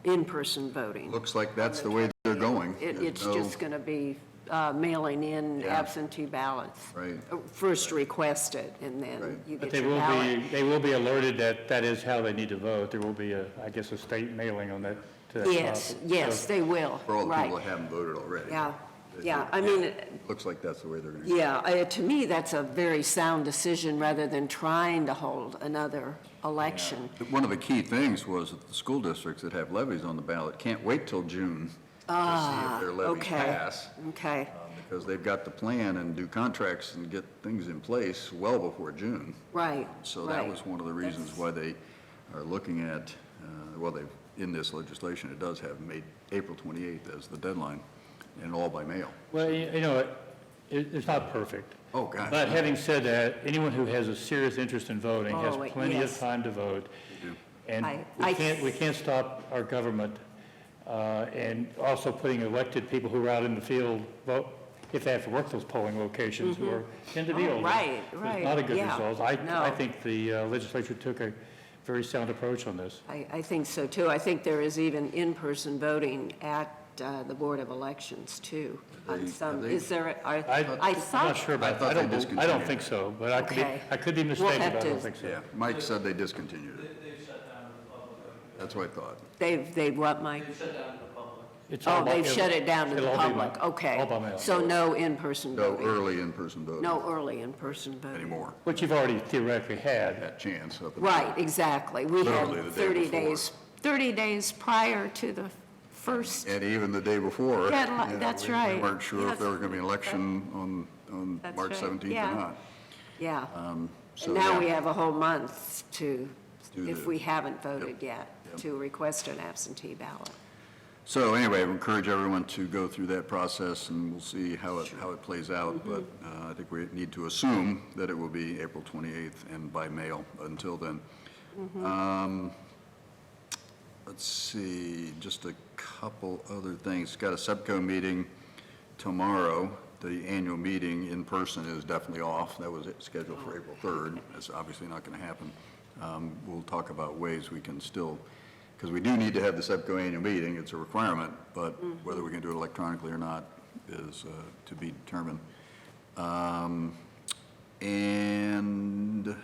[SPEAKER 3] in-person voting.
[SPEAKER 2] Looks like that's the way they're going.
[SPEAKER 3] It's
[SPEAKER 2] There's no-
[SPEAKER 3] just going to be mailing in
[SPEAKER 2] Yeah.
[SPEAKER 3] absentee ballots.
[SPEAKER 2] Right.
[SPEAKER 3] First requested, and
[SPEAKER 2] Right.
[SPEAKER 3] then you
[SPEAKER 5] but
[SPEAKER 3] get your ballot.
[SPEAKER 5] they will be alerted that that is how they need to vote. There will be I guess, a state mailing on that. To that
[SPEAKER 3] Yes,
[SPEAKER 5] topic.
[SPEAKER 3] yes,
[SPEAKER 5] So-
[SPEAKER 3] they will,
[SPEAKER 2] For all the people
[SPEAKER 3] right.
[SPEAKER 2] that haven't voted already.
[SPEAKER 3] Yeah, yeah, I mean,
[SPEAKER 2] Looks like that's the way they're going to.
[SPEAKER 3] yeah, to me, that's a very sound decision rather than trying to hold another election.
[SPEAKER 2] One of the key things was that the school districts that have levies on the ballot can't wait till June to see if their levies
[SPEAKER 3] Okay,
[SPEAKER 2] pass,
[SPEAKER 3] okay,
[SPEAKER 2] because they've got to plan and do contracts and get things in place well before June.
[SPEAKER 3] right,
[SPEAKER 2] So that
[SPEAKER 3] right.
[SPEAKER 2] was one of the reasons why they are looking at, in this legislation, it does have made April 28th as the deadline, and all by mail.
[SPEAKER 5] Well, you know, it's not perfect.
[SPEAKER 2] Oh, gosh.
[SPEAKER 5] But having said that, anyone who has a serious interest in voting has
[SPEAKER 3] Oh,
[SPEAKER 5] plenty of
[SPEAKER 3] yes.
[SPEAKER 5] time to vote. And
[SPEAKER 3] I
[SPEAKER 5] we can't stop our government, and also putting elected people who are out in the field vote, if they have to work those polling locations, who tend to be
[SPEAKER 3] Oh,
[SPEAKER 5] older.
[SPEAKER 3] right,
[SPEAKER 5] So
[SPEAKER 3] right,
[SPEAKER 5] It's not a good
[SPEAKER 3] yeah.
[SPEAKER 5] result.
[SPEAKER 3] No.
[SPEAKER 5] I think the legislature took a very sound approach on this.
[SPEAKER 3] I think so, too. I think there is even in-person voting at the Board of Elections, too. On some, is there, I
[SPEAKER 5] I'm
[SPEAKER 3] thought.
[SPEAKER 5] not sure about
[SPEAKER 2] thought
[SPEAKER 5] that.
[SPEAKER 2] they
[SPEAKER 5] I don't
[SPEAKER 2] discontinued
[SPEAKER 5] think so, but I
[SPEAKER 3] Okay.
[SPEAKER 5] could be
[SPEAKER 3] We'll
[SPEAKER 5] mistaken,
[SPEAKER 3] have
[SPEAKER 5] but I don't
[SPEAKER 3] to-
[SPEAKER 5] think so.
[SPEAKER 2] Yeah, Mike said they discontinued it. That's what I thought.
[SPEAKER 3] They've what, Mike?
[SPEAKER 5] It's all
[SPEAKER 3] Oh,
[SPEAKER 5] by-
[SPEAKER 3] they've shut it down to the
[SPEAKER 5] it'll all be
[SPEAKER 3] public,
[SPEAKER 5] by-
[SPEAKER 3] okay.
[SPEAKER 5] all by mail.
[SPEAKER 3] So no in-person
[SPEAKER 2] No
[SPEAKER 3] voting?
[SPEAKER 2] early in-person voting
[SPEAKER 3] No early in-person voting?
[SPEAKER 2] anymore,
[SPEAKER 5] Which you've already theoretically had.
[SPEAKER 2] that chance. up until-
[SPEAKER 3] Right, exactly. We
[SPEAKER 2] Literally
[SPEAKER 3] had
[SPEAKER 2] the day
[SPEAKER 3] 30
[SPEAKER 2] before.
[SPEAKER 3] days, 30 days prior to the first.
[SPEAKER 2] And even the day before.
[SPEAKER 3] Deadline,
[SPEAKER 2] you know,
[SPEAKER 3] that's
[SPEAKER 2] we
[SPEAKER 3] right.
[SPEAKER 2] weren't sure if
[SPEAKER 3] Yes.
[SPEAKER 2] there was going to be an election on
[SPEAKER 3] That's
[SPEAKER 2] March
[SPEAKER 3] right.
[SPEAKER 2] 17th or
[SPEAKER 3] Yeah.
[SPEAKER 2] not.
[SPEAKER 3] Yeah.
[SPEAKER 2] So,
[SPEAKER 3] And now
[SPEAKER 2] yeah.
[SPEAKER 3] we have a whole month to,
[SPEAKER 2] Do
[SPEAKER 3] if
[SPEAKER 2] the-
[SPEAKER 3] we haven't voted yet,
[SPEAKER 2] Yep.
[SPEAKER 3] to request an absentee ballot.
[SPEAKER 2] So anyway, I encourage everyone to go through that process, and we'll see how it plays out.
[SPEAKER 3] Mm-hmm.
[SPEAKER 2] But I think we need to assume that it will be April 28th and by mail until then.
[SPEAKER 3] Mm-hmm.
[SPEAKER 2] Let's see, just a couple other things. Got a SEPCO meeting tomorrow. The annual meeting in person is definitely off. That was scheduled for April 3rd. That's obviously not going to happen. We'll talk about ways we can still, because we do need to have the SEPCO annual meeting. It's a requirement, but whether we can do it electronically or not is to be determined. And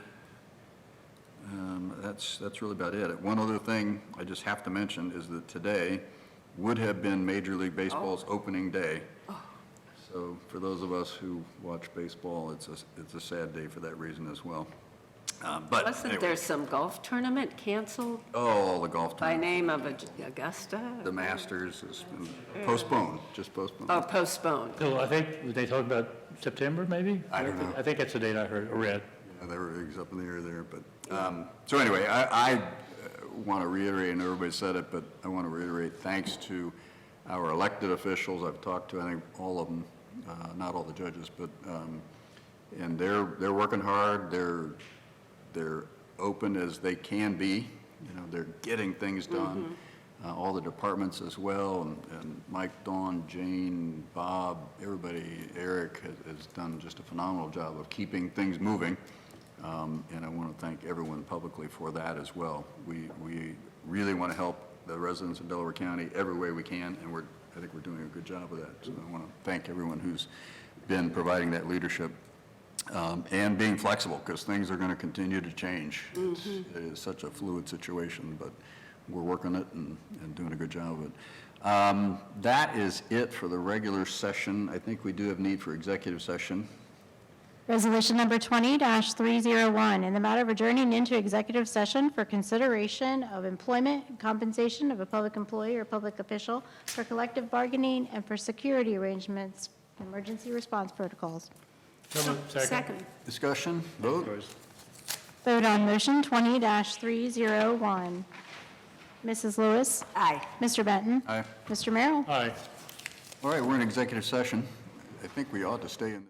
[SPEAKER 2] That's really about it. One other thing I just have to mention is that today would have been Major League Baseball's opening day. So for those of us who watch baseball, it's a sad day for that reason as well. But
[SPEAKER 3] Wasn't
[SPEAKER 2] anyway.
[SPEAKER 3] there some golf tournament canceled
[SPEAKER 2] Oh, all the golf
[SPEAKER 3] by
[SPEAKER 2] tournaments.
[SPEAKER 3] name of Augusta?
[SPEAKER 2] The Masters has been postponed, just postponed.
[SPEAKER 3] Oh, postponed.
[SPEAKER 5] So I think they talked about September, maybe?
[SPEAKER 2] I don't know.
[SPEAKER 5] I think that's the date I heard, or read.
[SPEAKER 2] Yeah, there were things up in the air there, but, so anyway, I want to reiterate, and everybody said it, but I want to reiterate, thanks to our elected officials. I've talked to, I think, all of them, not all the judges, but, and they're working hard. They're open as they can be. You know, they're getting things done. All the departments as well, and Mike, Dawn, Jane, Bob, everybody, Eric has done just a phenomenal job of keeping things moving. And I want to thank everyone publicly for that as well. We really want to help the residents of Delaware County every way we can, and I think we're doing a good job of that. So I want to thank everyone who's been providing that leadership and being flexible, because things are going to continue to change. It is such a fluid situation, but we're working it and doing a good job of it. That is it for the regular session. I think we do have need for executive session.
[SPEAKER 6] Resolution number 20-301, in the matter of adjourning into executive session for consideration of employment and compensation of a public employee or public official for collective bargaining and for security arrangements, emergency response protocols.
[SPEAKER 5] So moved.
[SPEAKER 3] Second.
[SPEAKER 2] Discussion, vote.
[SPEAKER 6] Vote on motion 20-301. Mrs. Lewis?
[SPEAKER 3] Aye.
[SPEAKER 6] Mr. Benton?
[SPEAKER 2] Aye.
[SPEAKER 6] Mr. Merrill?
[SPEAKER 5] Aye.
[SPEAKER 2] All right, we're in executive session. I think we ought to stay in this.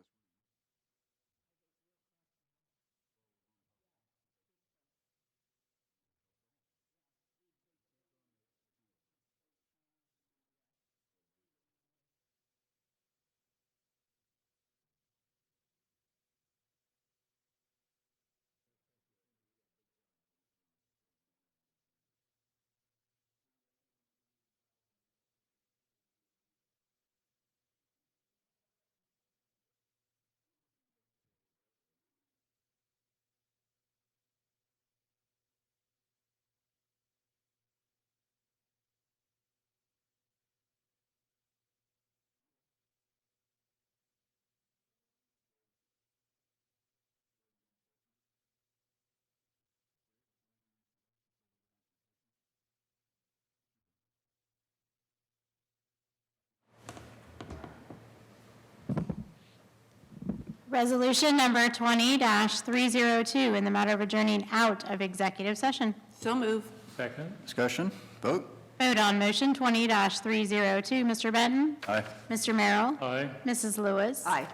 [SPEAKER 6] Resolution number 20-302, in the matter of adjourning out of executive session.
[SPEAKER 3] So move.
[SPEAKER 5] Second?
[SPEAKER 2] Discussion, vote.
[SPEAKER 6] Vote on motion 20-302. Mr. Benton?
[SPEAKER 2] Aye.
[SPEAKER 6] Mr. Merrill?
[SPEAKER 5] Aye.
[SPEAKER 6] Mrs. Lewis?
[SPEAKER 3] Aye.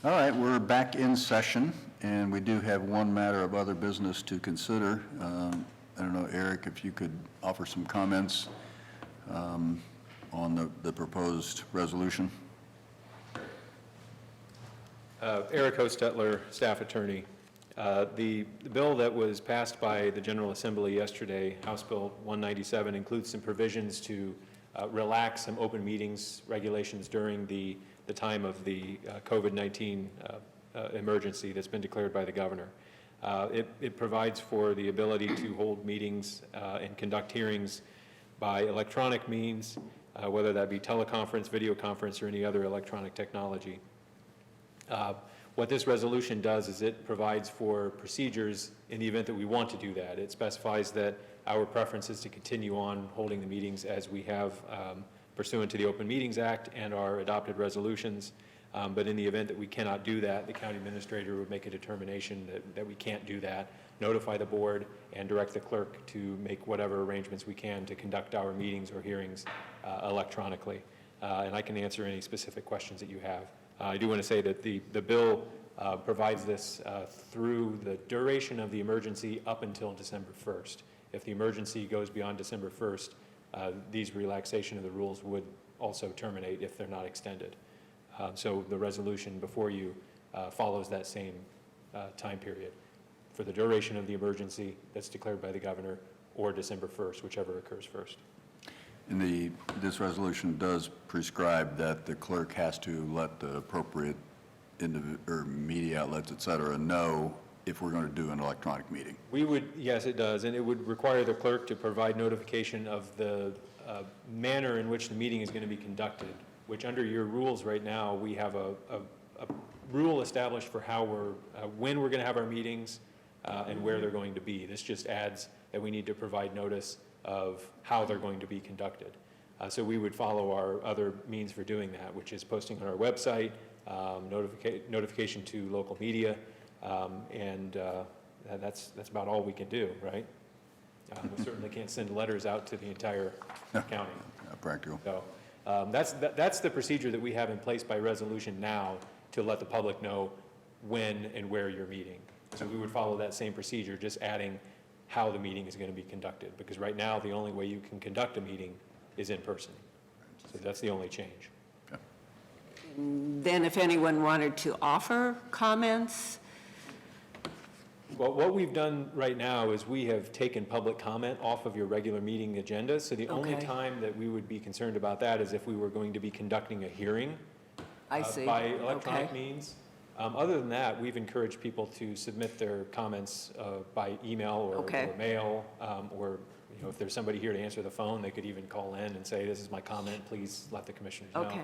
[SPEAKER 2] All right, we're back in session, and we do have one matter of other business to consider. I don't know, Eric, if you could offer some comments on the proposed resolution.
[SPEAKER 10] Eric Hostetler, staff attorney. The bill that was passed by the General Assembly yesterday, House Bill 197, includes some provisions to relax some open meetings regulations during the time of the COVID-19 emergency that's been declared by the governor. It provides for the ability to hold meetings and conduct hearings by electronic means, whether that be teleconference, video conference, or any other electronic technology. What this resolution does is it provides for procedures in the event that we want to do that. It specifies that our preference is to continue on holding the meetings as we have pursuant to the Open Meetings Act and our adopted resolutions. But in the event that we cannot do that, the county administrator would make a determination that we can't do that, notify the board, and direct the clerk to make whatever arrangements we can to conduct our meetings or hearings electronically. And I can answer any specific questions that you have. I do want to say that the bill provides this through the duration of the emergency up until December 1st. If the emergency goes beyond December 1st, these relaxation of the rules would also terminate if they're not extended. So the resolution before you follows that same time period for the duration of the emergency that's declared by the governor or December 1st, whichever occurs first.
[SPEAKER 2] And this resolution does prescribe that the clerk has to let the appropriate media outlets, et cetera, know if we're going to do an electronic meeting.
[SPEAKER 10] We would, yes, it does, and it would require the clerk to provide notification of the manner in which the meeting is going to be conducted, which under your rules right now, we have a rule established for how when we're going to have our meetings and where they're going to be. This just adds that we need to provide notice of how they're going to be conducted. So we would follow our other means for doing that, which is posting on our website, notification to local media, and that's about all we can do, right? We certainly can't send letters out to the entire county.
[SPEAKER 2] Not practical.
[SPEAKER 10] So that's the procedure that we have in place by resolution now to let the public know when and where you're meeting. So we would follow that same procedure, just adding how the meeting is going to be conducted, because right now, the only way you can conduct a meeting is in person. So that's the only change.
[SPEAKER 3] Then if anyone wanted to offer comments,
[SPEAKER 10] Well, what we've done right now is we have taken public comment off of your regular meeting agenda. So the only
[SPEAKER 3] Okay.
[SPEAKER 10] time that we would be concerned about that is if we were going to be conducting a hearing
[SPEAKER 3] I see.
[SPEAKER 10] by electronic
[SPEAKER 3] Okay.
[SPEAKER 10] means. Other than that, we've encouraged people to submit their comments by email or
[SPEAKER 3] Okay.
[SPEAKER 10] mail, or, you know, if there's somebody here to answer the phone, they could even call in and say, this is my comment, please let the commissioners know.
[SPEAKER 3] Okay.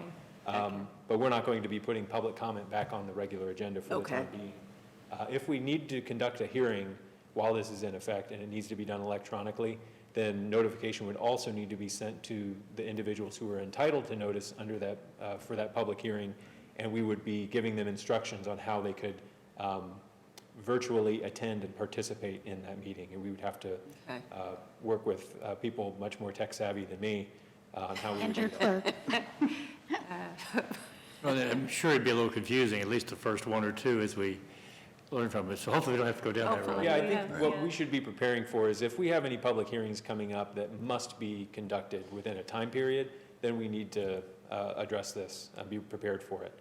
[SPEAKER 10] But we're not going to be putting public comment back on the regular agenda for the
[SPEAKER 3] Okay.
[SPEAKER 10] time being. If we need to conduct a hearing while this is in effect and it needs to be done electronically, then notification would also need to be sent to the individuals who are entitled to notice under that, for that public hearing, and we would be giving them instructions on how they could virtually attend and participate in that meeting. And we would have to
[SPEAKER 3] Okay.
[SPEAKER 10] work with people much more tech savvy than me on how we would
[SPEAKER 6] And
[SPEAKER 10] do
[SPEAKER 6] your
[SPEAKER 10] that.
[SPEAKER 6] clerk.
[SPEAKER 5] Well, I'm sure it'd be a little confusing, at least the first one or two as we learn from it. So hopefully we don't have to go down that road.
[SPEAKER 3] Hopefully.
[SPEAKER 10] Yeah, I think what we should be preparing for is if we have any public hearings coming up that must be conducted within a time period, then we need to address this and be prepared for it.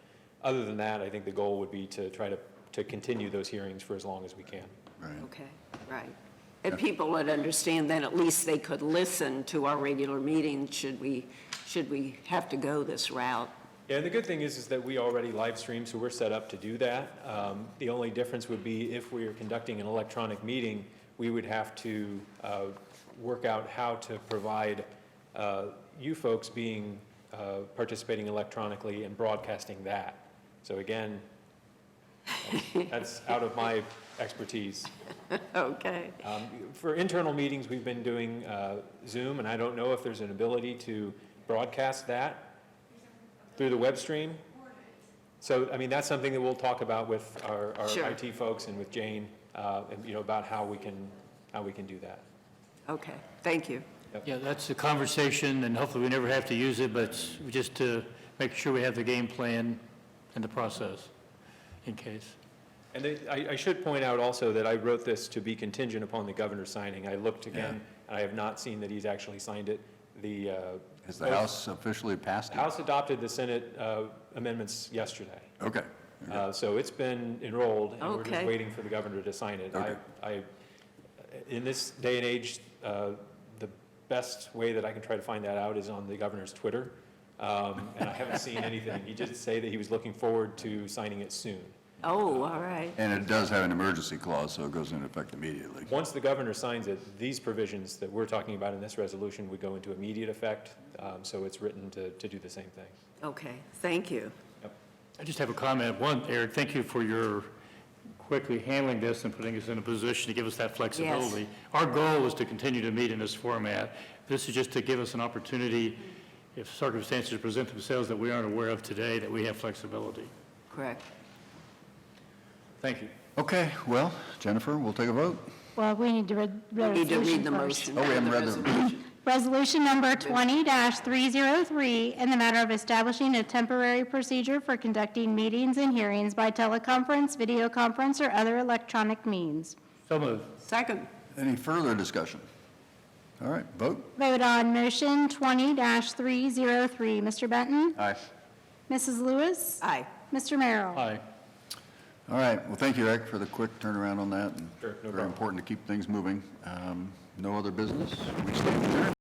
[SPEAKER 10] Other than that, I think the goal would be to try to continue those hearings for as long as we can.
[SPEAKER 2] Right.
[SPEAKER 3] Okay, right. And people would understand that at least they could listen to our regular meetings should we have to go this route.
[SPEAKER 10] Yeah, and the good thing is that we already live stream, so we're set up to do that. The only difference would be if we are conducting an electronic meeting, we would have to work out how to provide you folks participating electronically and broadcasting that. So again, that's out of my expertise.
[SPEAKER 3] Okay.
[SPEAKER 10] For internal meetings, we've been doing Zoom, and I don't know if there's an ability to broadcast that through the web stream. So, I mean, that's something that we'll talk about with our
[SPEAKER 3] Sure.
[SPEAKER 10] IT folks and with Jane, and, you know, about how we can do that.
[SPEAKER 3] Okay, thank you.
[SPEAKER 5] Yeah, that's a conversation, and hopefully we never have to use it, but just to make sure we have the game plan and the process in case.
[SPEAKER 10] And I should point out also that I wrote this to be contingent upon the governor signing. I looked again, and I have not seen that he's actually signed it.
[SPEAKER 2] Has the House officially passed
[SPEAKER 10] The
[SPEAKER 2] it?
[SPEAKER 10] House adopted the Senate amendments yesterday.
[SPEAKER 2] Okay.
[SPEAKER 10] So it's been enrolled, and we're just
[SPEAKER 3] Okay.
[SPEAKER 10] waiting for the governor to sign it.
[SPEAKER 2] Okay.
[SPEAKER 10] In this day and age, the best way that I can try to find that out is on the governor's Twitter, and I haven't seen anything. He did say that he was looking forward to signing it soon.
[SPEAKER 3] Oh, all right.
[SPEAKER 2] And it does have an emergency clause, so it goes into effect immediately.
[SPEAKER 10] Once the governor signs it, these provisions that we're talking about in this resolution would go into immediate effect, so it's written to do the same thing.
[SPEAKER 3] Okay, thank you.
[SPEAKER 5] I just have a comment. One, Eric, thank you for your quickly handling this and putting us in a position to give us that flexibility. Our goal is to continue to meet in this format. This is just to give us an opportunity, if circumstances present themselves that we aren't aware of today, that we have flexibility.
[SPEAKER 3] Correct.
[SPEAKER 5] Thank you.
[SPEAKER 2] Okay, well, Jennifer, we'll take a vote.
[SPEAKER 6] Well, we need to read
[SPEAKER 3] We need to read the
[SPEAKER 6] first.
[SPEAKER 3] motion.
[SPEAKER 2] Oh, we haven't
[SPEAKER 3] the
[SPEAKER 2] read the-
[SPEAKER 3] resolution.
[SPEAKER 6] Resolution number 20-303, in the matter of establishing a temporary procedure for conducting meetings and hearings by teleconference, video conference, or other electronic means.
[SPEAKER 5] So moved.
[SPEAKER 3] Second.
[SPEAKER 2] Any further discussion? All right, vote.
[SPEAKER 6] Vote on motion 20-303. Mr. Benton?
[SPEAKER 2] Aye.
[SPEAKER 6] Mrs. Lewis?
[SPEAKER 3] Aye.
[SPEAKER 6] Mr. Merrill?
[SPEAKER 5] Aye.
[SPEAKER 2] All right, well, thank you, Eric, for the quick turnaround on that. And
[SPEAKER 10] Sure, no
[SPEAKER 2] Very
[SPEAKER 10] problem.
[SPEAKER 2] important to keep things moving. No other business? We stand adjourned.